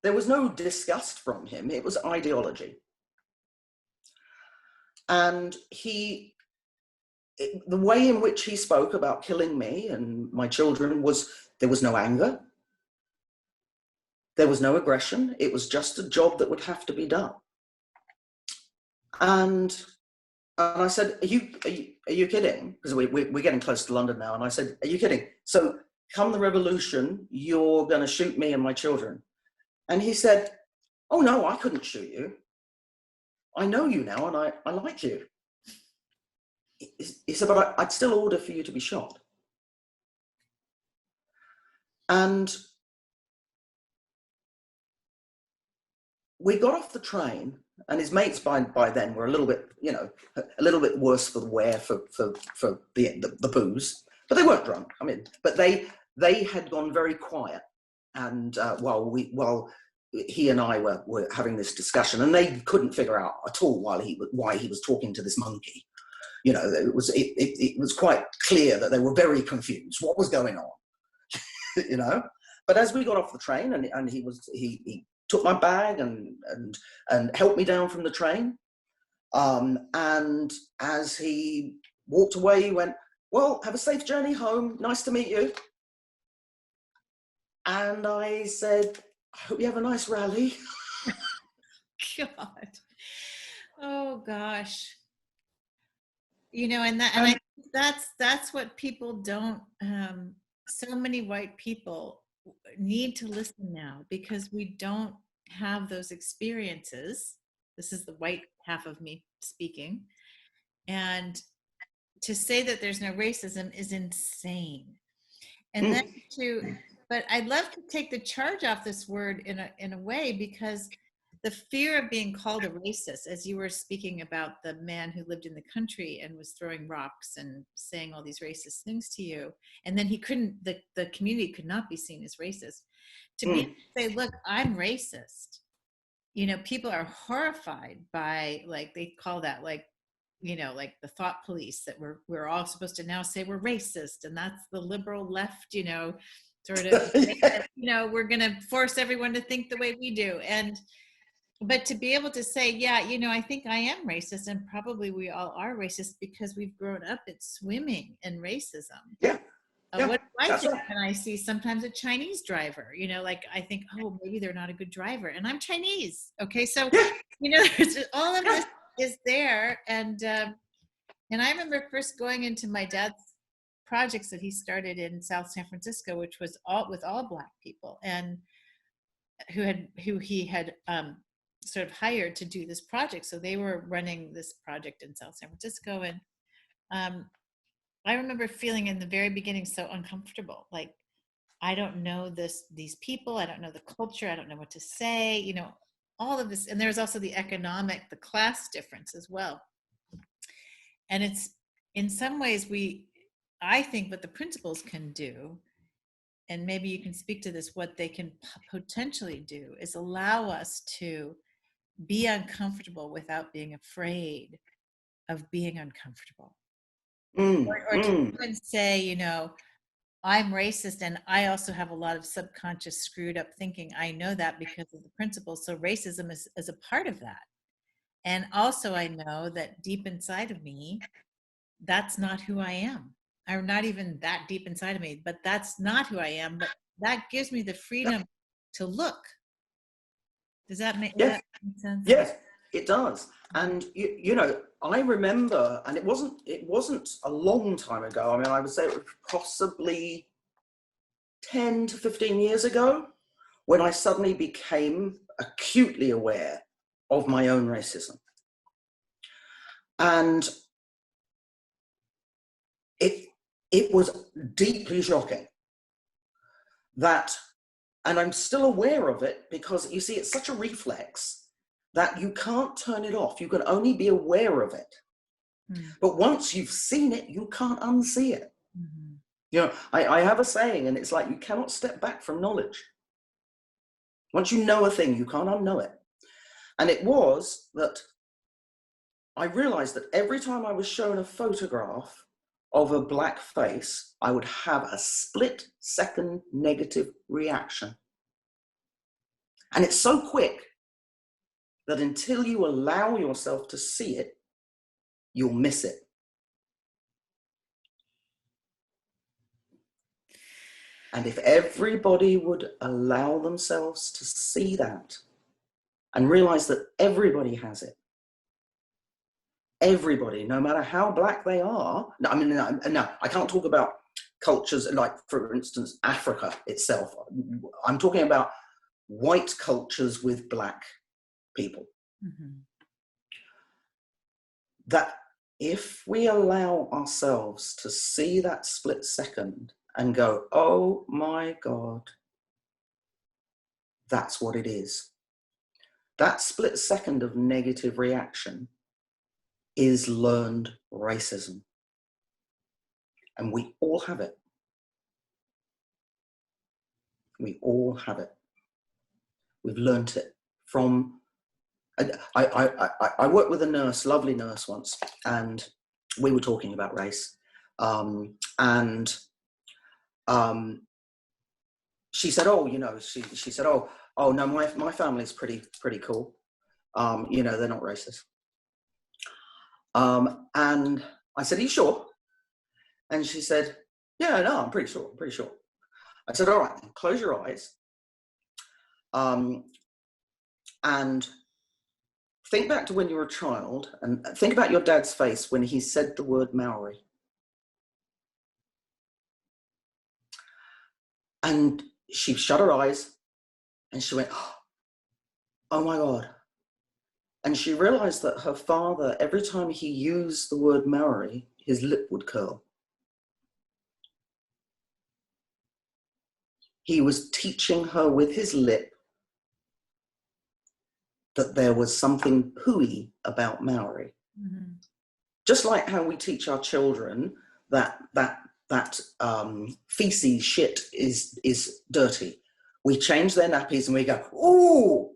There was no disgust from him. It was ideology. And the way in which he spoke about killing me and my children was, there was no anger. There was no aggression. It was just a job that would have to be done. And I said, are you kidding? Because we're getting close to London now. And I said, are you kidding? So come the revolution, you're going to shoot me and my children. And he said, oh no, I couldn't shoot you. I know you now and I like you. He said, but I'd still order for you to be shot. And we got off the train, and his mates by then were a little bit, you know, a little bit worse for the wear for the booze, but they weren't drunk. I mean, but they had gone very quiet, and while he and I were having this discussion, and they couldn't figure out at all why he was talking to this monkey. You know, it was quite clear that they were very confused. What was going on? You know, but as we got off the train, and he took my bag and helped me down from the train. And as he walked away, he went, well, have a safe journey home. Nice to meet you. And I said, I hope you have a nice rally. God. Oh gosh. You know, and I think that's what people don't, so many white people need to listen now, because we don't have those experiences. This is the white half of me speaking. And to say that there's no racism is insane. And then but I'd love to take the charge off this word in a way, because the fear of being called a racist, as you were speaking about the man who lived in the country and was throwing rocks and saying all these racist things to you, and then he couldn't, the community could not be seen as racist. To be able to say, look, I'm racist. You know, people are horrified by, like, they call that, like, you know, like the thought police, that we're all supposed to now say we're racist, and that's the liberal left, you know, sort of, you know, we're going to force everyone to think the way we do. But to be able to say, yeah, you know, I think I am racist, and probably we all are racist because we've grown up at swimming in racism. Yeah. What do I think when I see sometimes a Chinese driver? You know, like, I think, oh, maybe they're not a good driver, and I'm Chinese. Okay, so you know, all of this is there, and I remember first going into my dad's projects that he started in South San Francisco, which was with all Black people, and who he had sort of hired to do this project. So they were running this project in South San Francisco, and I remember feeling in the very beginning so uncomfortable, like, I don't know these people, I don't know the culture, I don't know what to say, you know, all of this. And there's also the class difference as well. And it's, in some ways, I think what the principals can do, and maybe you can speak to this, what they can potentially do is allow us to be uncomfortable without being afraid of being uncomfortable. Or to even say, you know, I'm racist, and I also have a lot of subconscious screwed up thinking. I know that because of the principles. So racism is a part of that. And also I know that deep inside of me, that's not who I am. Or not even that deep inside of me, but that's not who I am. But that gives me the freedom to look. Does that make sense? Yes, it does. And you know, I remember, and it wasn't a long time ago. I mean, I would say it was possibly 10 to 15 years ago when I suddenly became acutely aware of my own racism. And it was deeply shocking that, and I'm still aware of it because you see, it's such a reflex that you can't turn it off. You can only be aware of it. But once you've seen it, you can't unsee it. Mm-hmm. You know, I have a saying, and it's like, you cannot step back from knowledge. Once you know a thing, you can't unknow it. And it was that I realized that every time I was shown a photograph of a black face, I would have a split-second negative reaction. And it's so quick that until you allow yourself to see it, you'll miss it. And if everybody would allow themselves to see that and realize that everybody has it, everybody, no matter how black they are, no, I can't talk about cultures like, for instance, Africa itself. I'm talking about white cultures with black people. Mm-hmm. That if we allow ourselves to see that split second and go, oh my God, that's what it is. That split second of negative reaction is learned racism. And we all have it. We all have it. We've learnt it from, I worked with a nurse, lovely nurse once, and we were talking about race. She said, oh, you know, she said, oh no, my family's pretty cool. You know, they're not racist. And I said, are you sure? And she said, yeah, no, I'm pretty sure. I said, all right, close your eyes. And think back to when you were a child and think about your dad's face when he said the word Maori. And she shut her eyes and she went, oh my God. And she realized that her father, every time he used the word Maori, his lip would curl. He was teaching her with his lip that there was something hooey about Maori. Mm-hmm. Just like how we teach our children that feces shit is dirty. We change their nappies and we go, ooh,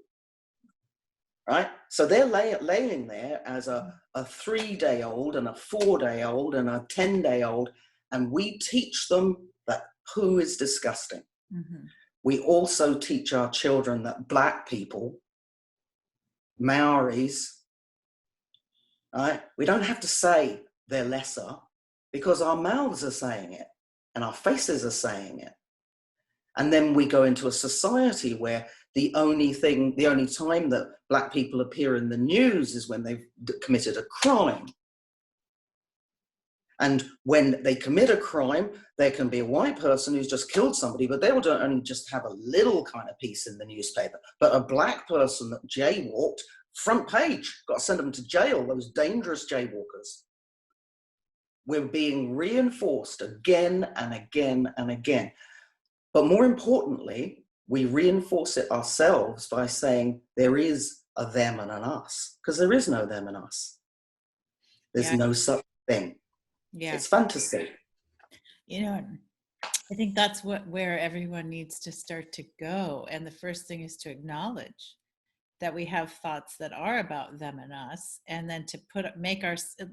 right? So they're laying there as a 3-day-old and a 4-day-old and a 10-day-old, and we teach them that poo is disgusting. Mm-hmm. We also teach our children that black people, Maoris, right? We don't have to say they're lesser because our mouths are saying it and our faces are saying it. And then we go into a society where the only time that black people appear in the news is when they've committed a crime. And when they commit a crime, there can be a white person who's just killed somebody, but they will only just have a little kind of piece in the newspaper. But a black person that jaywalked, front page, got to send them to jail, those dangerous jaywalkers. We're being reinforced again and again and again. But more importantly, we reinforce it ourselves by saying there is a them and an us, because there is no them and us. There's no such thing. Yeah. It's fantasy. You know, I think that's where everyone needs to start to go. And the first thing is to acknowledge that we have thoughts that are about them and us, and then to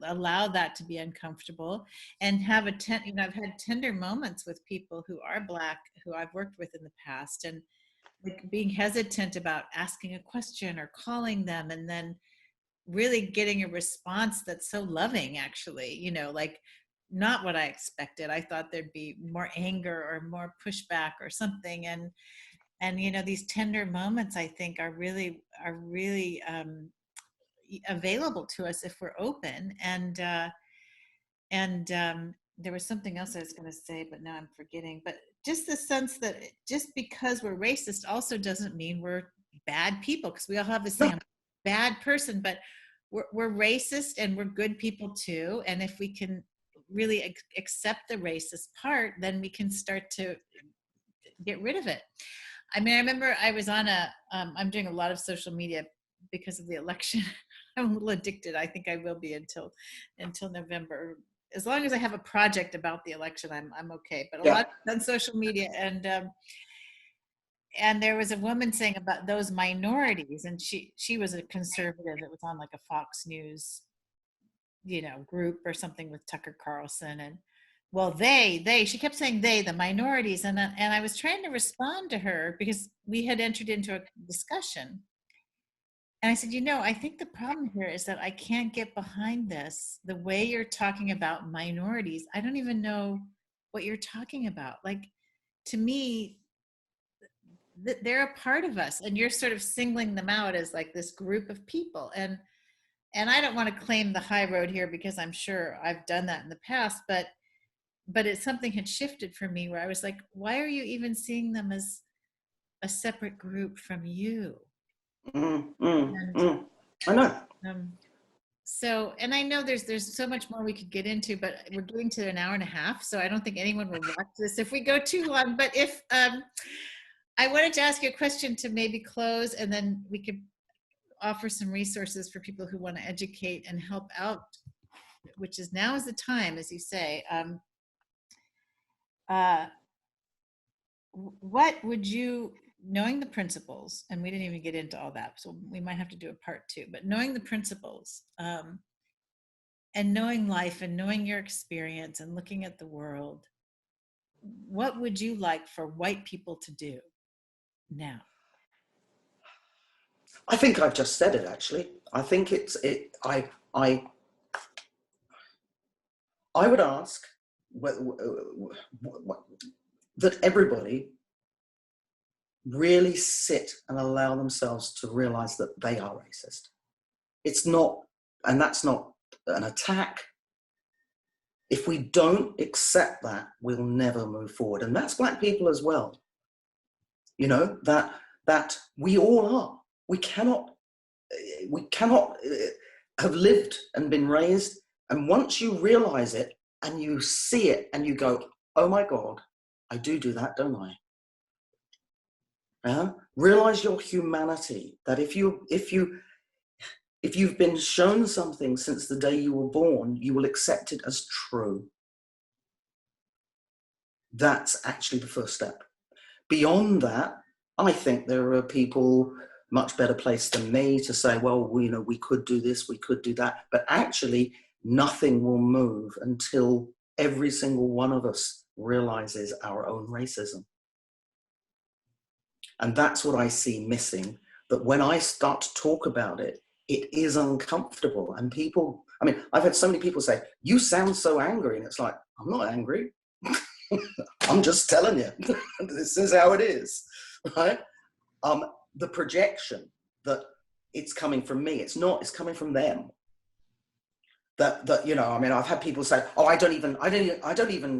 allow that to be uncomfortable and have I've had tender moments with people who are black, who I've worked with in the past, and like being hesitant about asking a question or calling them, and then really getting a response that's so loving, actually, you know, like not what I expected. I thought there'd be more anger or more pushback or something. And you know, these tender moments, I think, are really available to us if we're open. And there was something else I was going to say, but now I'm forgetting. But just the sense that just because we're racist also doesn't mean we're bad people, because we all have this thing, I'm a bad person, but we're racist and we're good people too. And if we can really accept the racist part, then we can start to get rid of it. I mean, I remember I was on I'm doing a lot of social media because of the election. I'm a little addicted. I think I will be until November. As long as I have a project about the election, I'm okay. But a lot on social media, and there was a woman saying about those minorities, and she was a conservative. It was on like a Fox News, group or something with Tucker Carlson, and well, she kept saying the minorities, and I was trying to respond to her because we had entered into a discussion. And I said, I think the problem here is that I can't get behind this. The way you're talking about minorities, I don't even know what you're talking about. Like, to me, they're a part of us, and you're sort of singling them out as like this group of people. And I don't want to claim the high road here, because I'm sure I've done that in the past, but it's something had shifted for me where I was like, why are you even seeing them as a separate group from you? I know. So, and I know there's so much more we could get into, but we're getting to an hour and a half, so I don't think anyone will watch this if we go too long. But if I wanted to ask you a question to maybe close, and then we could offer some resources for people who want to educate and help out, which is now is the time, as you say. What would you, knowing the principles, and we didn't even get into all that, so we might have to do a part 2, but knowing the principles, and knowing life and knowing your experience and looking at the world, what would you like for white people to do now? I think I've just said it, actually. I think I would ask that everybody really sit and allow themselves to realize that they are racist. It's not, and that's not an attack. If we don't accept that, we'll never move forward. And that's black people as well. That we all are. We cannot have lived and been raised. And once you realize it and you see it and you go, oh my God, I do that, don't I? Realize your humanity, that if you've been shown something since the day you were born, you will accept it as true. That's actually the first step. Beyond that, I think there are people much better placed than me to say, well, we could do this, we could do that. But actually, nothing will move until every single one of us realizes our own racism. And that's what I see missing. That when I start to talk about it, it is uncomfortable. And people, I've had so many people say, you sound so angry. And it's like, I'm not angry. I'm just telling you, this is how it is, right? The projection that it's coming from me, it's not, it's coming from them. That I've had people say, oh, I don't even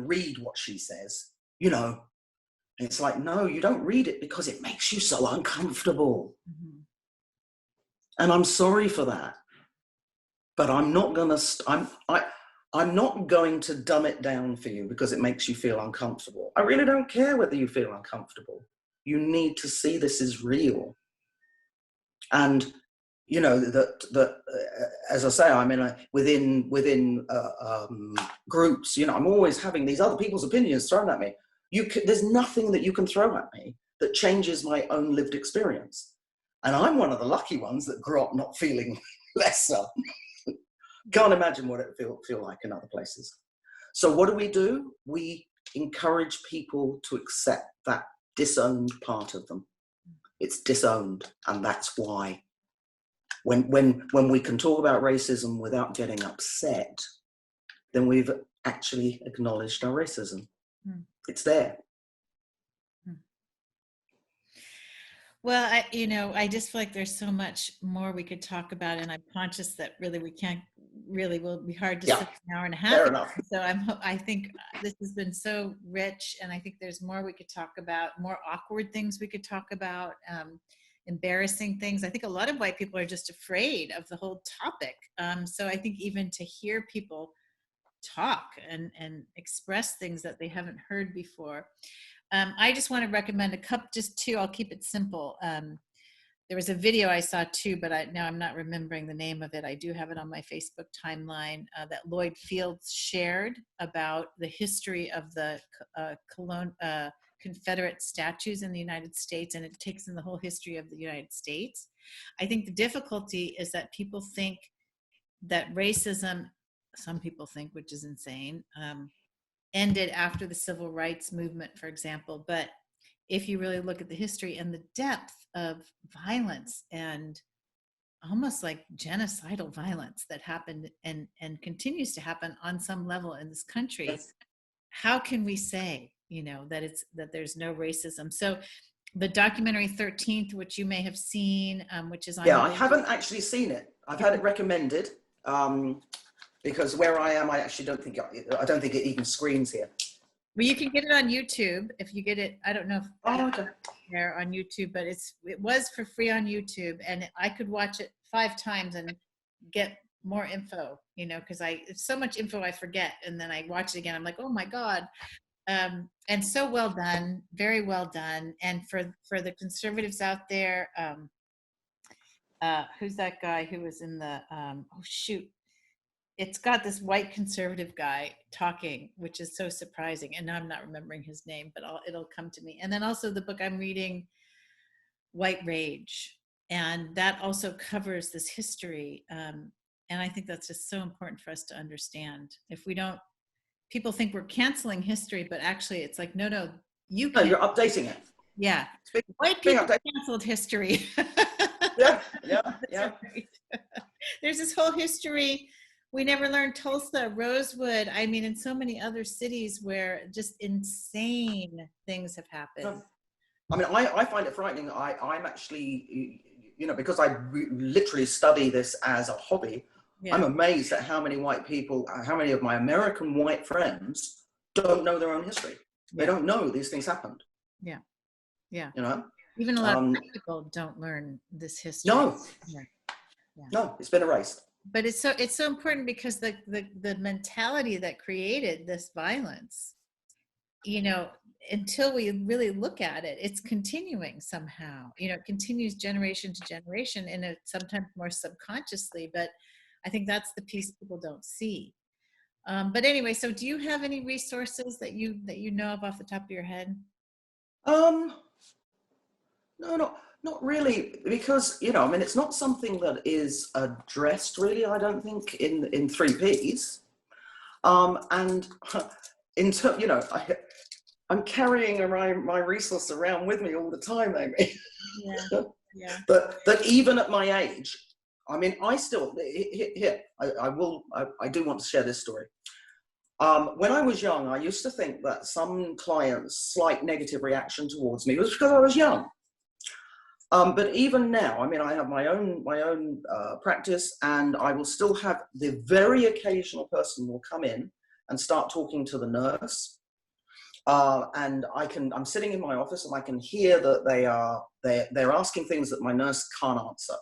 read what she says, And it's like, no, you don't read it because it makes you so uncomfortable. Mm-hmm. And I'm sorry for that, but I'm not going to dumb it down for you because it makes you feel uncomfortable. I really don't care whether you feel uncomfortable. You need to see this is real. And, as I say, within groups, I'm always having these other people's opinions thrown at me. There's nothing that you can throw at me that changes my own lived experience. And I'm one of the lucky ones that grew up not feeling lesser. Can't imagine what it feel like in other places. So what do? We encourage people to accept that disowned part of them. It's disowned, and that's why when we can talk about racism without getting upset, then we've actually acknowledged our racism. It's there. Well, I just feel like there's so much more we could talk about, and I'm conscious that really we can't really will be hard to Yeah. sit an hour and a half. Fair enough. So I think this has been so rich, and I think there's more we could talk about, more awkward things we could talk about, embarrassing things. I think a lot of white people are just afraid of the whole topic. So I think even to hear people talk and express things that they haven't heard before. I just want to recommend just two. I'll keep it simple. There was a video I saw too, but now I'm not remembering the name of it. I do have it on my Facebook timeline that Lloyd Fields shared about the history of the Confederate statues in the United States, and it takes in the whole history of the United States. I think the difficulty is that people think that racism, some people think, which is insane, ended after the civil rights movement, for example. But if you really look at the history and the depth of violence and almost like genocidal violence that happened and continues to happen on some level in this country, Yes. how can we say, that there's no racism? So the documentary 13th, which you may have seen, which is on. Yeah, I haven't actually seen it. I've had it recommended because where I am, I actually don't think it even screens here. Well, you can get it on YouTube if you get it. I don't know if Okay. there on YouTube, but it was for free on YouTube, and I could watch it 5 times and get more info, because it's so much info I forget, and then I watch it again. I'm like, oh my God. And so well done, very well done. And for the conservatives out there, who's that guy who was in the, it's got this white conservative guy talking, which is so surprising. And now I'm not remembering his name, but it'll come to me. And then also the book I'm reading, White Rage. And that also covers this history. And I think that's just so important for us to understand. If we don't, people think we're canceling history, but actually it's like, no, you're updating it. Yeah. White people canceled history. Yeah. Right. There's this whole history. We never learned Tulsa, Rosewood. I mean, in so many other cities where just insane things have happened. I mean, I find it frightening. I'm actually, because I literally study this as a hobby, yeah. I'm amazed at how many of my American white friends don't know their own history. Yeah. They don't know these things happened. Yeah. Yeah. Even a lot of people don't learn this history. No. Yeah. No, it's been erased. But it's so important because the mentality that created this violence, until we really look at it, it's continuing somehow. It continues generation to generation, and sometimes more subconsciously. But I think that's the piece people don't see. But anyway, so do you have any resources that you know of off the top of your head? No, not really, because it's not something that is addressed really. I don't think in 3Ps, and in terms, I'm carrying around my resource around with me all the time, Amy. Yeah. But even at my age, I mean, I still here. I do want to share this story. When I was young, I used to think that some clients' slight negative reaction towards me was because I was young. But even now, I mean, I have my own practice, and I will still have the very occasional person will come in and start talking to the nurse. And I'm sitting in my office and I can hear that they're asking things that my nurse can't answer.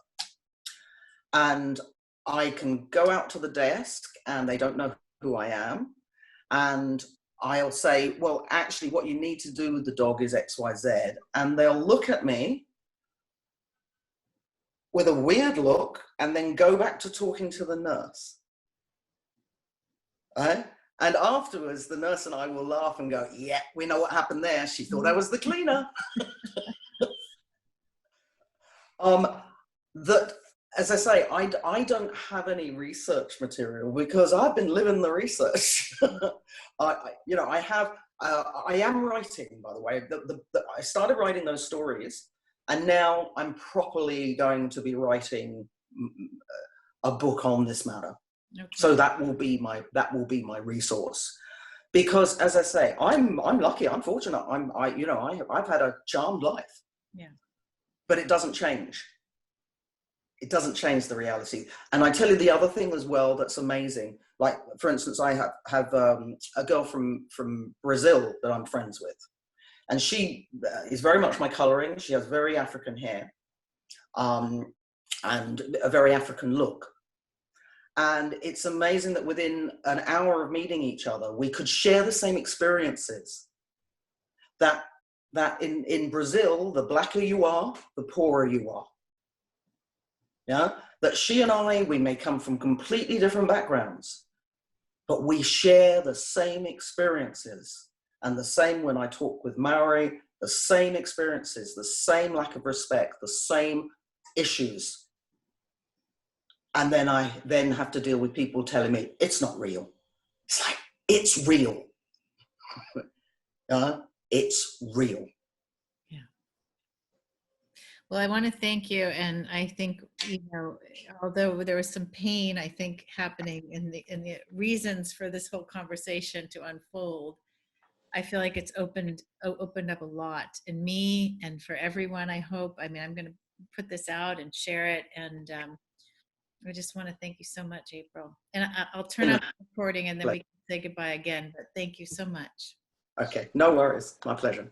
And I can go out to the desk and they don't know who I am. And I'll say, well, actually what you need to do with the dog is X, Y, Z. And they'll look at me with a weird look and then go back to talking to the nurse. Right? And afterwards, the nurse and I will laugh and go, yeah, we know what happened there. She thought I was the cleaner. As I say, I don't have any research material because I've been living the research. I am writing, by the way. I started writing those stories, and now I'm properly going to be writing a book on this matter. Okay. So that will be my resource, because as I say, I'm lucky, I'm fortunate. I've had a charmed life. Yeah. But it doesn't change. it doesn't change the reality. And I tell you the other thing as well that's amazing. Like, for instance, I have a girl from Brazil that I'm friends with. And she is very much my coloring. She has very African hair and a very African look. And it's amazing that within an hour of meeting each other, we could share the same experiences. That in Brazil, the blacker you are, the poorer you are. Yeah, that she and I, we may come from completely different backgrounds, but we share the same experiences. And the same when I talk with Maori, the same experiences, the same lack of respect, the same issues. And then I then have to deal with people telling me it's not real. It's like, it's real. It's real. Yeah. Well, I want to thank you. And I think, although there was some pain, I think, happening in the reasons for this whole conversation to unfold, I feel like it's opened up a lot in me and for everyone, I hope. I mean, I'm going to put this out and share it. And I just want to thank you so much, April. And I'll turn off the recording and then we can say goodbye again. But thank you so much. Okay, no worries. My pleasure.